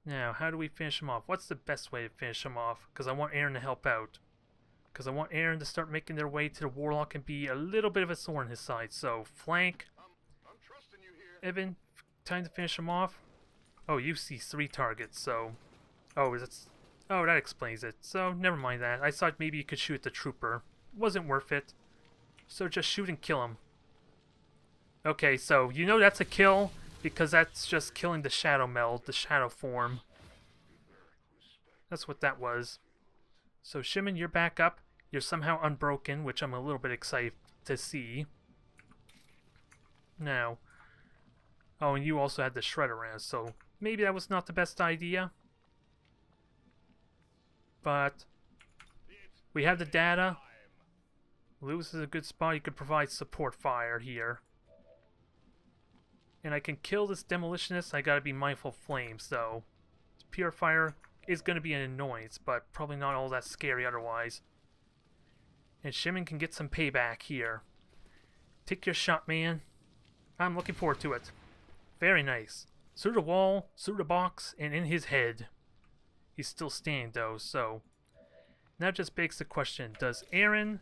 Now, how do we finish him off? What's the best way to finish him off? Because I want Aaron to help out. Because I want Aaron to start making their way to the Warlock and be a little bit of a thorn in his side. So, flank. I'm trusting you here. Evan, time to finish him off. Oh, you see 3 targets, so... oh, that explains it. So, never mind that. I thought maybe you could shoot the trooper. Wasn't worth it. So just shoot and kill him. Okay, so you know that's a kill because that's just killing the shadow meld, the shadow form. That's what that was. So Shimon, you're back up. You're somehow unbroken, which I'm a little bit excited to see. Now, oh, and you also had the shredder around, so maybe that was not the best idea. But we have the data. Lewis is a good spot. You could provide support fire here. And I can kill this demolitionist. I gotta be mindful of flames, though. Purifier is gonna be an annoyance, but probably not all that scary otherwise. And Shimon can get some payback here. Take your shot, man. I'm looking forward to it. Very nice. Through the wall, through the box, and in his head. He's still standing though, so... Now just begs the question, does Aaron...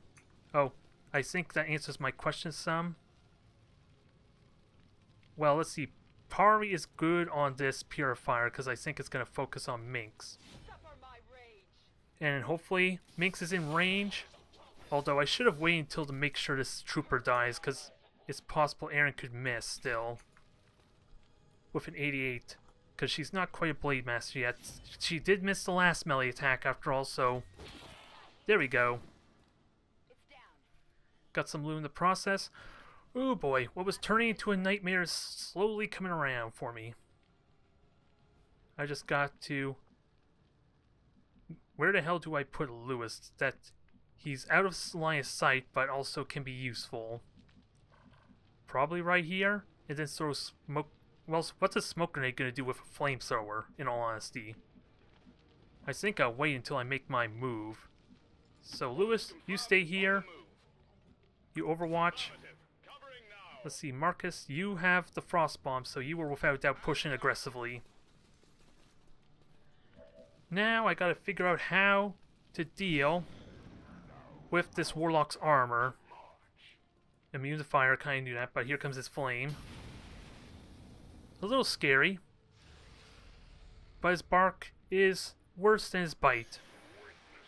Oh, I think that answers my question some. Well, let's see. Pari is good on this purifier because I think it's going to focus on Minx. And hopefully Minx is in range. Although I should have waited until to make sure this trooper dies because it's possible Aaron could miss still. With an 88. Because she's not quite a Blade Master yet. She did miss the last melee attack after all, so... There we go. Got some loot in the process. Oh boy, what was turning into a nightmare is slowly coming around for me. I just got to... Where the hell do I put Lewis? That he's out of line of sight, but also can be useful. Probably right here, and then throw smoke... Well, what's a smoke grenade going to do with a flamethrower, in all honesty? I think I'll wait until I make my move. So, Lewis, you stay here. You overwatch. Let's see, Marcus, you have the frost bomb, so you were without doubt pushing aggressively. Now I gotta figure out how to deal with this Warlock's armor. Immune to fire, kinda knew that, but here comes his flame. A little scary. But his bark is worse than his bite.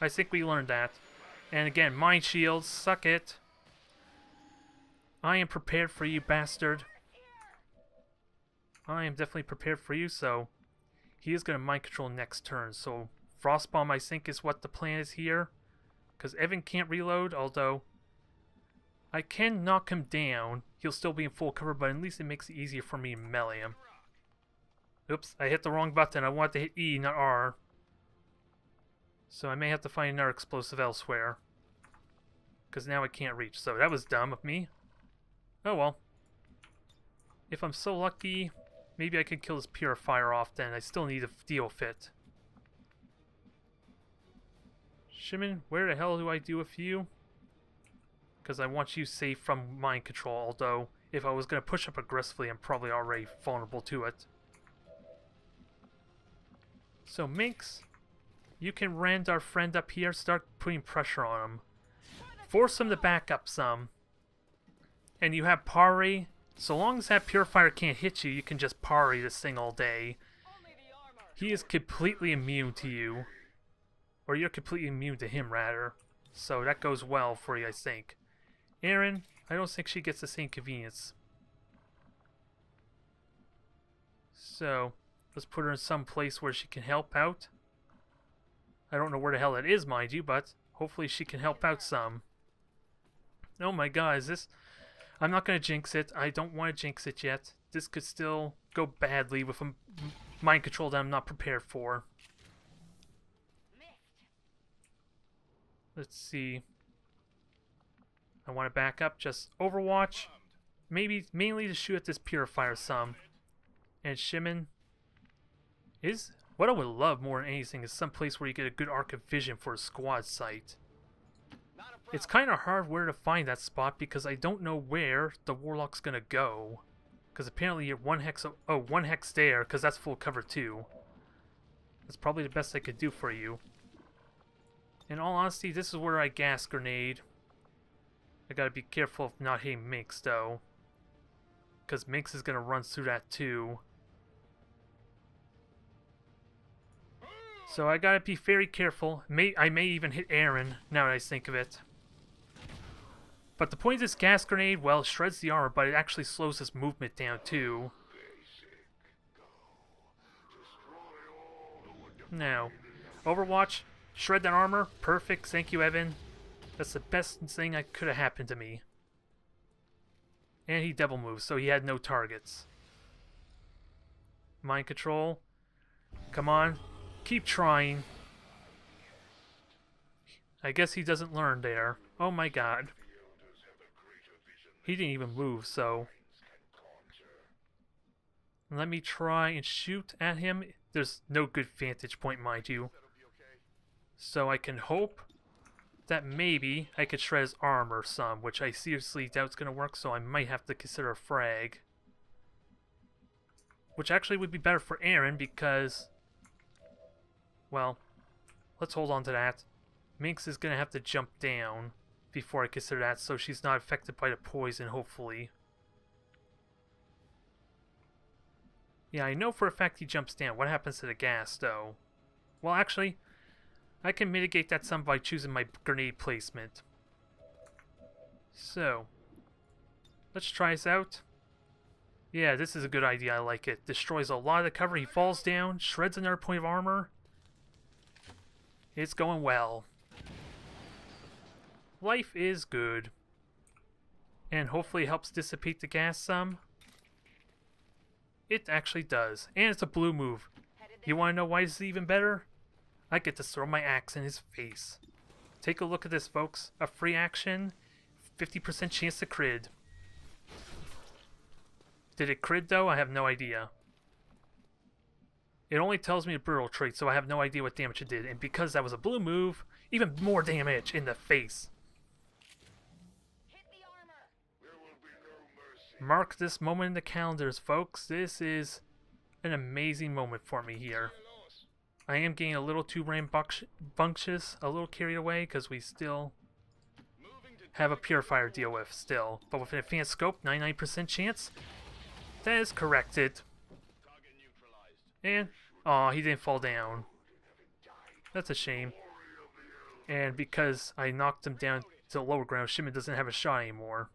I think we learned that. And again, mind shields, suck it. I am prepared for you, bastard. I am definitely prepared for you, so... He is going to mind control next turn, so... Frostbomb, I think, is what the plan is here. Because Evan can't reload, although... I can knock him down. He'll still be in full cover, but at least it makes it easier for me to melee him. Oops, I hit the wrong button. I wanted to hit E, not R. So I may have to find another explosive elsewhere. Because now I can't reach, so that was dumb of me. Oh well. If I'm so lucky, maybe I could kill this purifier off then. I still need a deal fit. Shimon, where the hell do I do with you? Because I want you safe from mind control, although if I was going to push up aggressively, I'm probably already vulnerable to it. So Minx, you can rend our friend up here, start putting pressure on him. Force him to back up some. And you have Pari. So long as that purifier can't hit you, you can just Pari this thing all day. He is completely immune to you. Or you're completely immune to him, rather. So that goes well for you, I think. Aaron, I don't think she gets the same convenience. So, let's put her in some place where she can help out. I don't know where the hell that is, mind you, but hopefully she can help out some. Oh my god, is this... I'm not going to jinx it. I don't want to jinx it yet. This could still go badly with a mind control that I'm not prepared for. Let's see. I want to back up. Just Overwatch. Maybe mainly to shoot at this purifier some. And Shimon is... What I would love more than anything is some place where you get a good arc of vision for a squad site. It's kind of hard where to find that spot because I don't know where the Warlock's gonna go. Because apparently you're one hex... Oh, one hex there, because that's full cover too. That's probably the best I could do for you. In all honesty, this is where I gas grenade. I gotta be careful of not hitting Minx though. Because Minx is gonna run through that too. So I gotta be very careful. I may even hit Aaron, now that I think of it. But the point of this gas grenade, well, it shreds the armor, but it actually slows his movement down too. Now, Overwatch, shred that armor, perfect, thank you Evan. That's the best thing that could have happened to me. And he double moves, so he had no targets. Mind control, come on. Keep trying. I guess he doesn't learn there. Oh my god. He didn't even move, so... Let me try and shoot at him. There's no good vantage point, mind you. So I can hope that maybe I could shred his armor some, which I seriously doubt is going to work, so I might have to consider a frag. Which actually would be better for Aaron because, well, let's hold on to that. Minx is going to have to jump down before I consider that, so she's not affected by the poison, hopefully. Yeah, I know for a fact he jumps down. What happens to the gas, though? Well, actually, I can mitigate that some by choosing my grenade placement. So, let's try this out. Yeah, this is a good idea. I like it. Destroys a lot of the cover. He falls down, shreds another point of armor. It's going well. Life is good. And hopefully helps dissipate the gas some. It actually does. And it's a blue move. You want to know why this is even better? I get to throw my axe in his face. Take a look at this, folks. A free action, 50% chance to crit. Did it crit though? I have no idea. It only tells me a brutal trait, so I have no idea what damage it did. And because that was a blue move, even more damage in the face. Hit the armor. There will be no mercy. Mark this moment in the calendars, folks. This is an amazing moment for me here. I am getting a little too rambunctious, a little carried away, because we still have a purifier to deal with still. But with an advanced scope, 99% chance. That is corrected. And, aw, he didn't fall down. That's a shame. And because I knocked him down to the lower ground, Shimon doesn't have a shot anymore.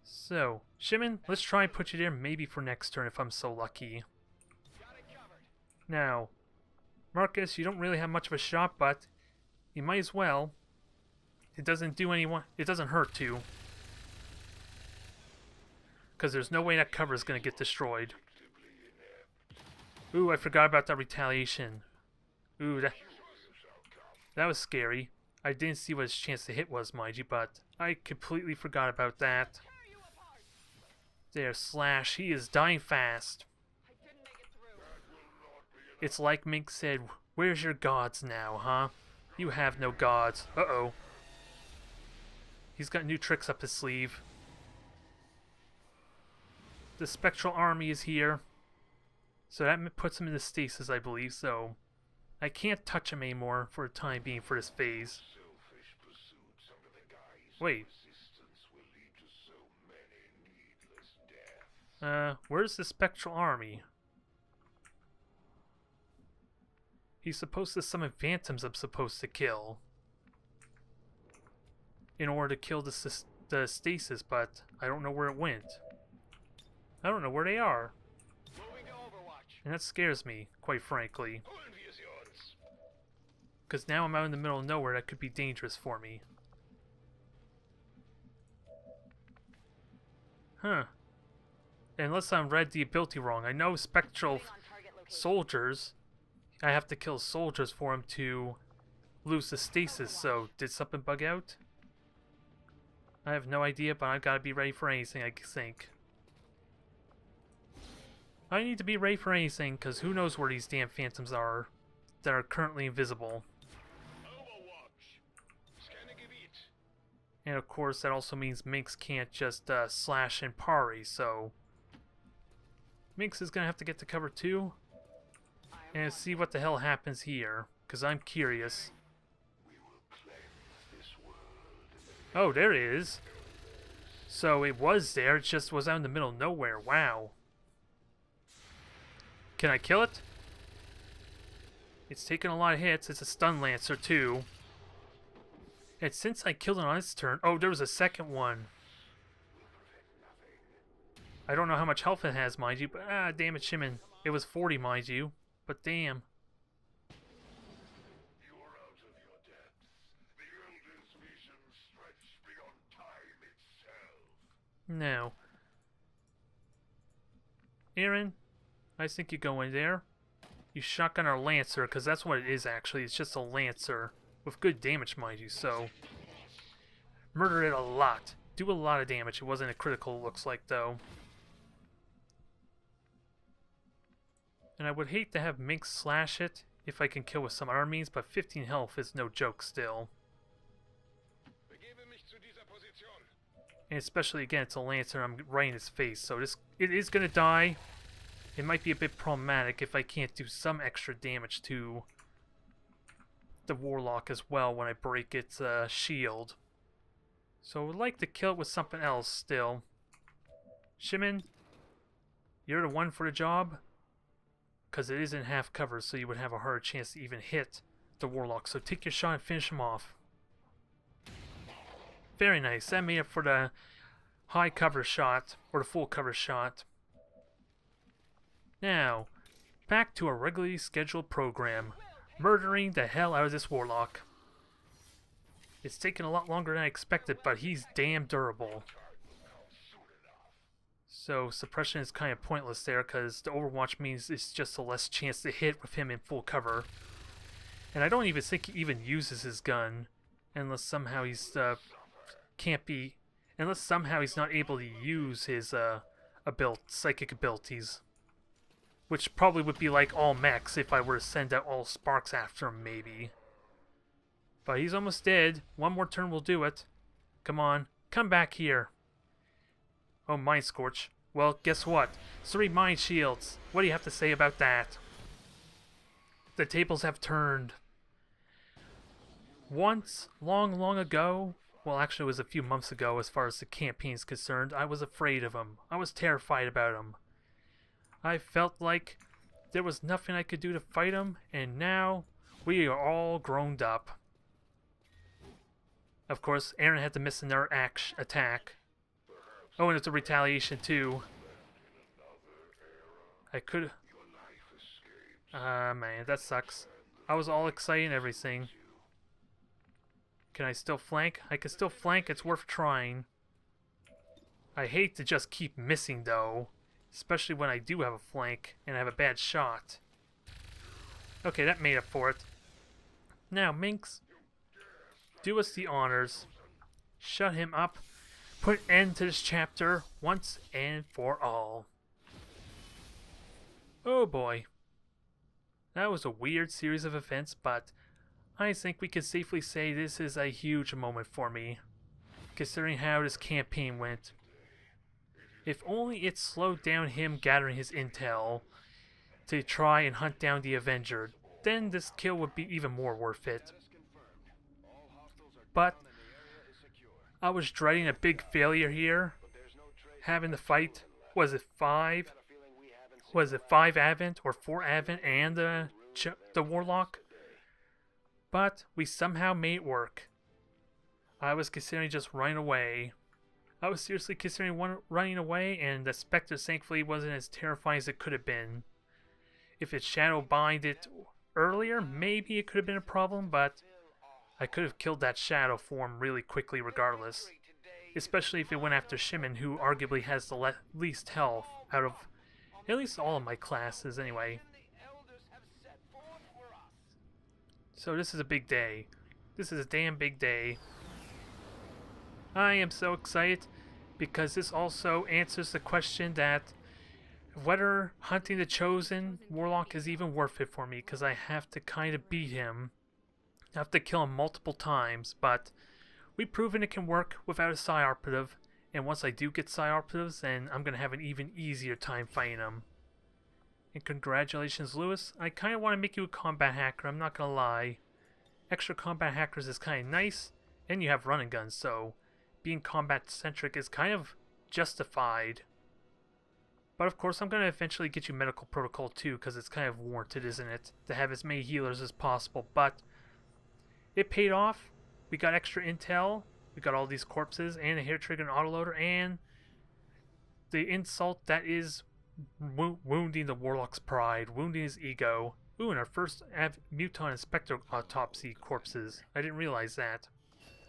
So, Shimon, let's try and put you there maybe for next turn if I'm so lucky. Now, Marcus, you don't really have much of a shot, but you might as well. It doesn't do anyone. It doesn't hurt to. Because there's no way that cover is going to get destroyed. Ooh, I forgot about that retaliation. Ooh, that was scary. I didn't see what his chance to hit was, mind you, but I completely forgot about that. There, Slash. He is dying fast. It's like Mink said, where's your gods now, huh? You have no gods. Uh-oh. He's got new tricks up his sleeve. The Spectral Army is here. So that puts him into stasis, I believe, so I can't touch him anymore for the time being for this phase. Selfish pursuits under the guise Wait. of resistance will lead to so many needless deaths. Where's the Spectral Army? He's supposed to summon phantoms I'm supposed to kill in order to kill the stasis, but I don't know where it went. I don't know where they are. Moving to Overwatch. And that scares me, quite frankly. Holen wir sie uns. Because now I'm out in the middle of nowhere that could be dangerous for me. Huh. Unless I read the ability wrong. I know spectral On target location. soldiers, I have to kill soldiers for him to lose the stasis, so did something bug out? I have no idea, but I've got to be ready for anything, I think. I need to be ready for anything, because who knows where these damn phantoms are that are currently invisible. Overwatch. Scanne Gebiet. And of course, that also means Minx can't just slash and parry, so Minx is going to have to get to cover too and see what the hell happens here, because I'm curious. We will cleanse this world. Oh, there it is. So it was there, it just was out in the middle of nowhere. Wow. Can I kill it? It's taken a lot of hits. It's a stun lancer too. And since I killed it on its turn... Oh, there was a second one. I don't know how much health it has, mind you, but damn it, Shimon. It was 40, mind you. But damn. You are out of your depths. The Elder's vision stretched beyond time itself. No. Aaron, I think you go in there. You shotgun our Lancer, because that's what it is actually. It's just a Lancer. With good damage, mind you, so... Murder it a lot. Do a lot of damage. It wasn't a critical, it looks like, though. And I would hate to have Minx slash it if I can kill with some other means, but 15 health is no joke still. Begebe mich zu dieser Position. And especially, again, it's a Lancer, I'm right in his face, so it is going to die. It might be a bit problematic if I can't do some extra damage to the Warlock as well when I break its shield. So I would like to kill it with something else still. Shimon, you're the one for the job? Because it is in half cover, so you would have a harder chance to even hit the Warlock. So take your shot and finish him off. Very nice. That made up for the high cover shot, or the full cover shot. Now, back to a regularly scheduled program. Murdering the hell out of this Warlock. It's taken a lot longer than I expected, but he's damn durable. So suppression is kind of pointless there, because the Overwatch means it's just a less chance to hit with him in full cover. And I don't even think he even uses his gun, unless somehow he's unless somehow he's not able to use his psychic abilities. Which probably would be like all mechs if I were to send out all sparks after him, maybe. But he's almost dead. One more turn will do it. Come on, come back here. Oh, Mind Scorch. Well, guess what? 3 Mind Shields. What do you have to say about that? The tables have turned. Once, long, long ago, well, actually it was a few months ago as far as the campaign is concerned, I was afraid of him. I was terrified about him. I felt like there was nothing I could do to fight him, and now we are all grown up. Of course, Aaron had to miss another attack. Oh, and it's a retaliation too. I could... man, that sucks. I was all excited and everything. Can I still flank? I can still flank, it's worth trying. I hate to just keep missing though. Especially when I do have a flank and I have a bad shot. Okay, that made up for it. Now, Minx, do us the honors. Shut him up. Put an end to this chapter once and for all. Oh boy. That was a weird series of events, but I think we can safely say this is a huge moment for me, considering how this campaign went. If only it slowed down him gathering his intel to try and hunt down the Avenger, then this kill would be even more worth it. But I was dreading a big failure here. Having to fight, was it 5 Advent or 4 Advent and the Warlock? But we somehow made it work. I was considering just running away. I was seriously considering running away, and the Spectre thankfully wasn't as terrifying as it could have been. If it shadow binded earlier, maybe it could have been a problem, but I could have killed that shadow form really quickly regardless. Especially if it went after Shimon, who arguably has the least health out of at least all of my classes anyway. So this is a big day. This is a damn big day. I am so excited because this also answers the question that whether hunting the Chosen Warlock is even worth it for me, because I have to kind of beat him. I have to kill him multiple times, but we've proven it can work without a Psi Operative, and once I do get Psi Operatives, then I'm going to have an even easier time fighting him. And congratulations, Lewis. I kind of want to make you a combat hacker, I'm not going to lie. Extra combat hackers is kind of nice, and you have running guns, so being combat-centric is kind of justified. But of course, I'm going to eventually get you medical protocol too, because it's kind of warranted, isn't it? To have as many healers as possible, but it paid off. We got extra intel, we got all these corpses, and a hair trigger and autoloader, and the insult that is wounding the Warlock's pride, wounding his ego. Ooh, and our first Muton and Spectre autopsy corpses. I didn't realize that.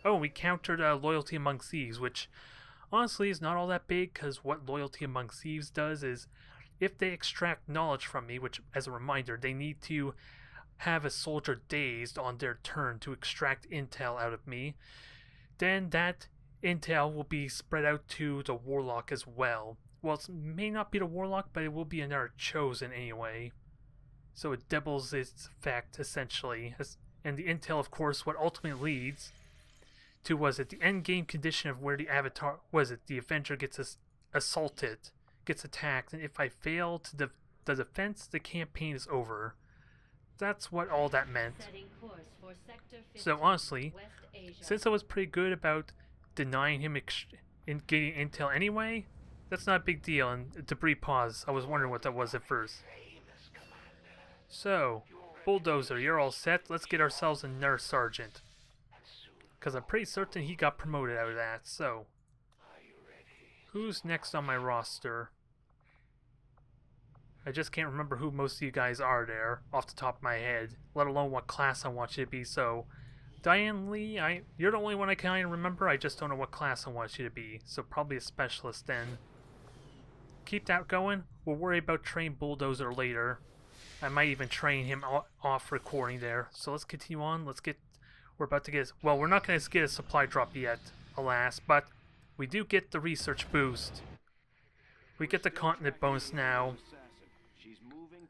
Oh, we countered Loyalty Among Thieves, which honestly is not all that big, because what Loyalty Among Thieves does is, if they extract knowledge from me, which, as a reminder, they need to have a soldier dazed on their turn to extract intel out of me, then that intel will be spread out to the Warlock as well. Well, it may not be the Warlock, but it will be another Chosen anyway. So it doubles its effect, essentially. And the intel, of course, what ultimately leads to, was it the end game condition of where the avatar, was it the Avenger gets assaulted, gets attacked, and if I fail to the defense, the campaign is over. That's what all that meant. So honestly, since I was pretty good about denying him in getting intel anyway, that's not a big deal. And debris pause. I was wondering what that was at first. So, Bulldozer, you're all set. Let's get ourselves a nurse sergeant, because I'm pretty certain he got promoted out of that. So, who's next on my roster? I just can't remember who most of you guys are there off the top of my head, let alone what class I want you to be. So, Diane Lee, you're the only one I can remember. I just don't know what class I want you to be. So probably a specialist then. Keep that going. We'll worry about train Bulldozer later. I might even train him off recording there. So let's continue on. We're about to get, well, we're not going to get a supply drop yet, alas, but we do get the research boost. We get the continent bonus now.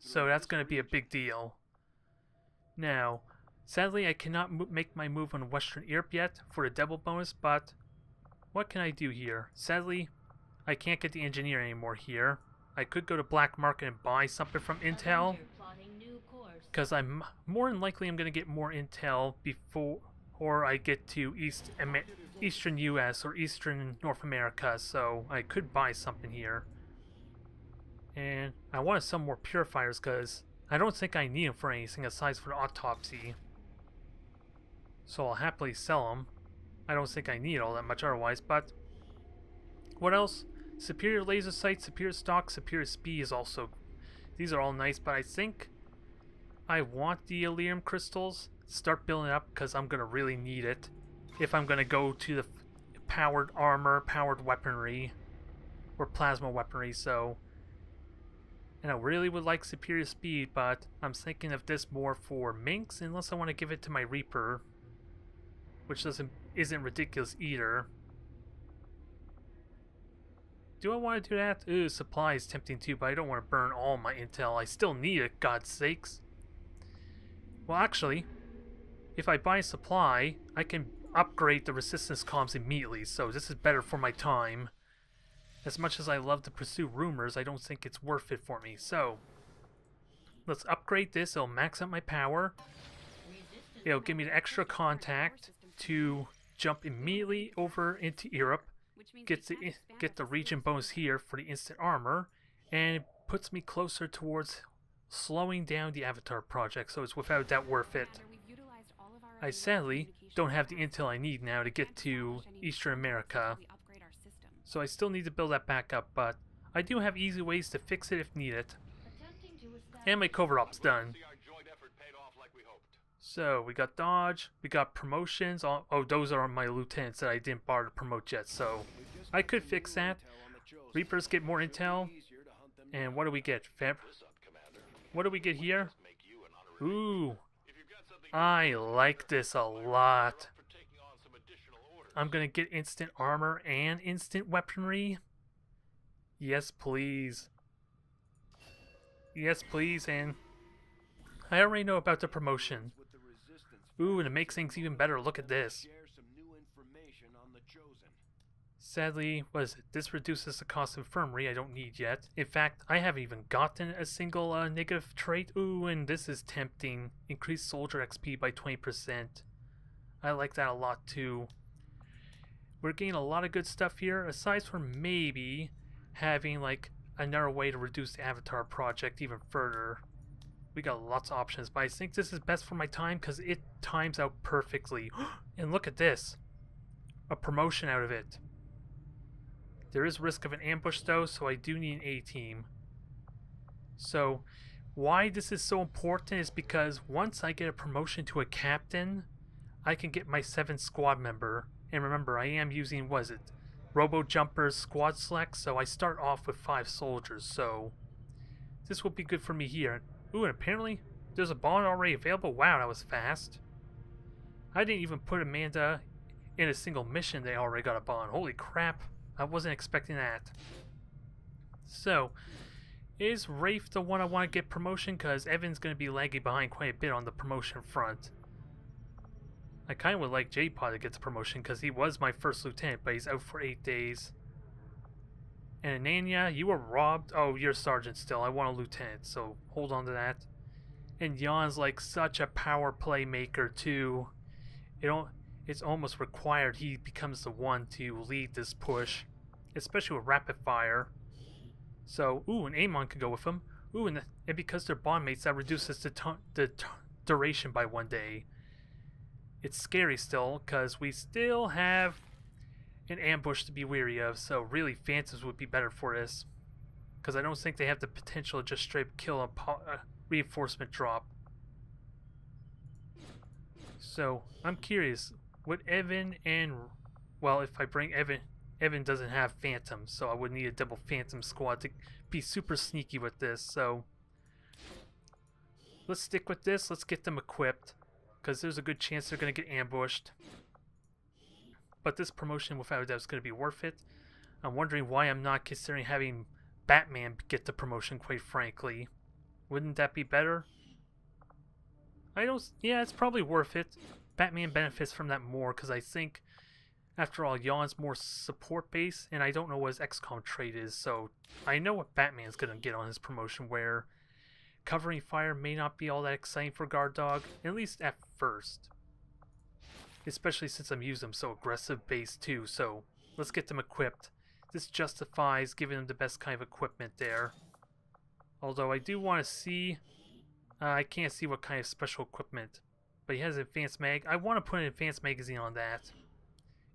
So that's going to be a big deal. Now, sadly, I cannot make my move on Western Europe yet for the double bonus, but what can I do here? Sadly, I can't get the engineer anymore here. I could go to Black Market and buy something from Intel, because I'm more than likely I'm going to get more Intel before I get to Eastern US or Eastern North America, so I could buy something here. And I wanted some more purifiers because I don't think I need them for anything aside for the autopsy. So I'll happily sell them. I don't think I need all that much otherwise, but what else? Superior laser sight, superior stock, superior speed is also... These are all nice, but I think I want the Elerium crystals. Start building up because I'm going to really need it if I'm going to go to the powered armor, powered weaponry, or plasma weaponry, so... And I really would like superior speed, but I'm thinking of this more for Minx, unless I want to give it to my Reaper, which isn't ridiculous either. Do I want to do that? Ooh, supply is tempting too, but I don't want to burn all my intel. I still need it, God's sakes. Well, actually, if I buy supply, I can upgrade the resistance comms immediately, so this is better for my time. As much as I love to pursue rumors, I don't think it's worth it for me. So, let's upgrade this. It'll max out my power. It'll give me the extra contact to jump immediately over into Europe. Get the region bonus here for the instant armor. And it puts me closer towards slowing down the Avatar project. So it's without doubt worth it. I sadly don't have the intel I need now to get to Eastern America. So I still need to build that back up, but I do have easy ways to fix it if needed. And my cover-up's done. So we got dodge, we got promotions. Oh, those are my lieutenants that I didn't bother to promote yet, so I could fix that. Reapers get more intel. And what do we get? What do we get here? Ooh, I like this a lot. I'm gonna get instant armor and instant weaponry. Yes, please. Yes, please, and I already know about the promotion. Ooh, and it makes things even better. Look at this. Sadly, this reduces the cost of infirmary I don't need yet. In fact, I haven't even gotten a single negative trait. Ooh, and this is tempting. Increase soldier XP by 20%. I like that a lot too. We're getting a lot of good stuff here, aside from maybe having like another way to reduce the Avatar project even further. We got lots of options, but I think this is best for my time because it times out perfectly. And look at this. A promotion out of it. There is risk of an ambush though, so I do need an A-team. So why this is so important is because once I get a promotion to a captain, I can get my 7th squad member. And remember, I am using, Robo Jumper's squad select, so I start off with 5 soldiers, so this will be good for me here. Ooh, and apparently there's a bond already available. Wow, that was fast. I didn't even put Amanda in a single mission, they already got a bond. Holy crap, I wasn't expecting that. So, is Rafe the one I want to get promotion? Because Evan's going to be lagging behind quite a bit on the promotion front. I kind of would like J-Pod to get the promotion because he was my first lieutenant, but he's out for 8 days. And Ananya, you were robbed. Oh, you're a sergeant still. I want a lieutenant, so hold on to that. And Jan's like such a power playmaker too. It's almost required he becomes the one to lead this push, especially with rapid fire. So, ooh, and Amon could go with him. Ooh, and because they're bond mates, that reduces the duration by 1 day. It's scary still, because we still have an ambush to be weary of, so really Phantoms would be better for this. Because I don't think they have the potential to just straight kill a reinforcement drop. So, I'm curious, would Evan and... Well, if I bring Evan... Evan doesn't have Phantoms, so I would need a double Phantom squad to be super sneaky with this, so... Let's stick with this, let's get them equipped, because there's a good chance they're going to get ambushed. But this promotion, without a doubt, is going to be worth it. I'm wondering why I'm not considering having Batman get the promotion, quite frankly. Wouldn't that be better? Yeah, it's probably worth it. Batman benefits from that more, because I think... After all, Jan's more support-based, and I don't know what his XCOM trait is, so I know what Batman's going to get on his promotion, where covering fire may not be all that exciting for Guard Dog, at least at first. Especially since I'm using them so aggressive-based too, so let's get them equipped. This justifies giving them the best kind of equipment there. Although I do want to see... I can't see what kind of special equipment, but he has an advanced mag. I want to put an advanced magazine on that.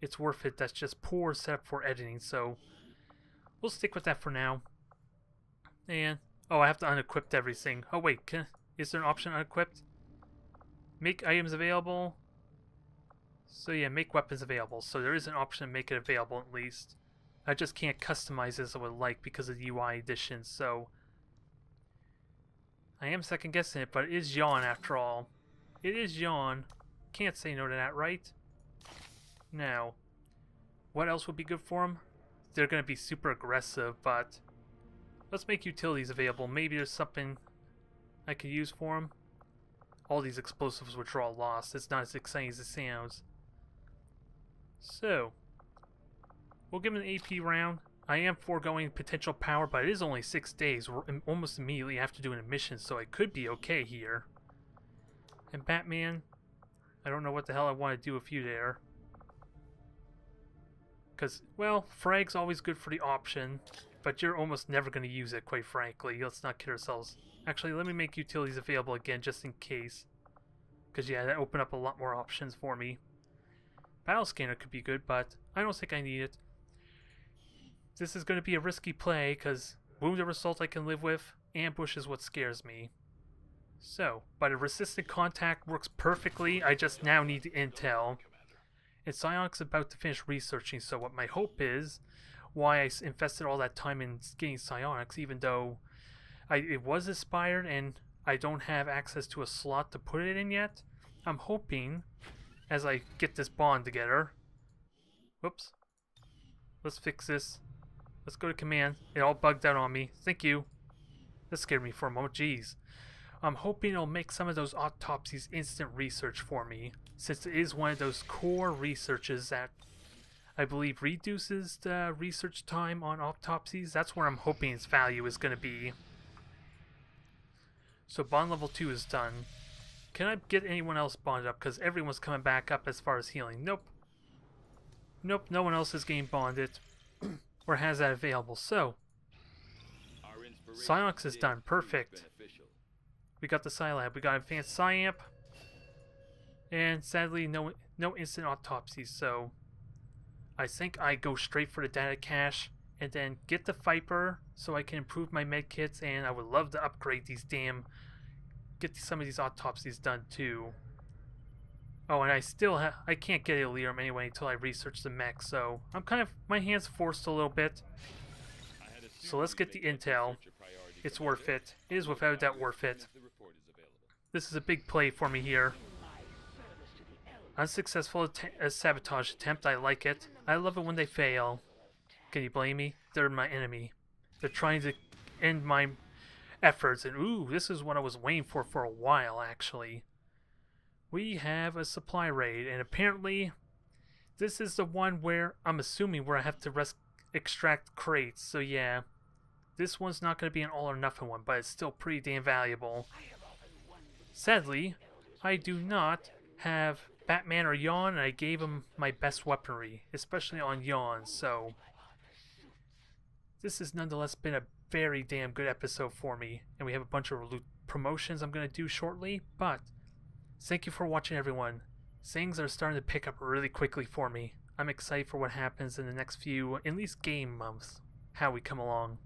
It's worth it. That's just poor setup for editing, so we'll stick with that for now. And oh, I have to unequip everything. Oh wait, is there an option unequipped? Make items available. So yeah, make weapons available. So there is an option to make it available at least. I just can't customize this as I would like because of the UI addition. So I am second guessing it, but it is Jan after all. It is Jan. Can't say no to that, right? Now, what else would be good for them? They're going to be super aggressive, but let's make utilities available. Maybe there's something I could use for them. All these explosives which are all lost. It's not as exciting as it sounds. So, we'll give them an AP round. I am foregoing potential power, but it is only 6 days. We're almost immediately after doing a mission, so I could be okay here. And Batman, I don't know what the hell I want to do with you there. Because, well, frag's always good for the option, but you're almost never going to use it, quite frankly. Let's not kid ourselves. Actually, let me make utilities available again, just in case. Because, yeah, that opened up a lot more options for me. Battle scanner could be good, but I don't think I need it. This is going to be a risky play, because wounded assault I can live with. Ambush is what scares me. So, but a resistant contact works perfectly. I just now need the intel. And Psionic's about to finish researching, so what my hope is, why I invested all that time in getting Psionics, even though it was expired and I don't have access to a slot to put it in yet, I'm hoping, as I get this bond together, whoops, let's fix this, let's go to command, it all bugged out on me, thank you, that scared me for a moment, jeez. I'm hoping it'll make some of those autopsies instant research for me, since it is one of those core researches that I believe reduces the research time on autopsies. That's where I'm hoping its value is going to be. So bond level 2 is done. Can I get anyone else bonded up? Because everyone's coming back up as far as healing. Nope. Nope, no one else is getting bonded. Or has that available. So, Psionic's is done. Perfect. We got the Scilab. We got advanced Psyamp. And sadly, no instant autopsies. So, I think I go straight for the data cache. And then get the Viper so I can improve my medkits. And I would love to upgrade these damn... Get some of these autopsies done too. Oh, and I still I can't get Illyrium anyway until I research the mech. So, I'm kind of... My hands forced a little bit. So let's get the intel. It's worth it. It is without a doubt worth it. This is a big play for me here. Unsuccessful sabotage attempt. I like it. I love it when they fail. Can you blame me? They're my enemy. They're trying to end my efforts. And ooh, this is what I was waiting for a while, actually. we have a supply raid, and apparently this is the one where I'm assuming where I have to extract crates. So yeah, this one's not going to be an all or nothing one, but it's still pretty damn valuable. Sadly, I do not have Batman or Yawn, and I gave him my best weaponry, especially on Yawn, so this has nonetheless been a very damn good episode for me, and we have a bunch of loot promotions I'm going to do shortly, but thank you for watching, everyone. Things are starting to pick up really quickly for me. I'm excited for what happens in the next few, at least game months, how we come along.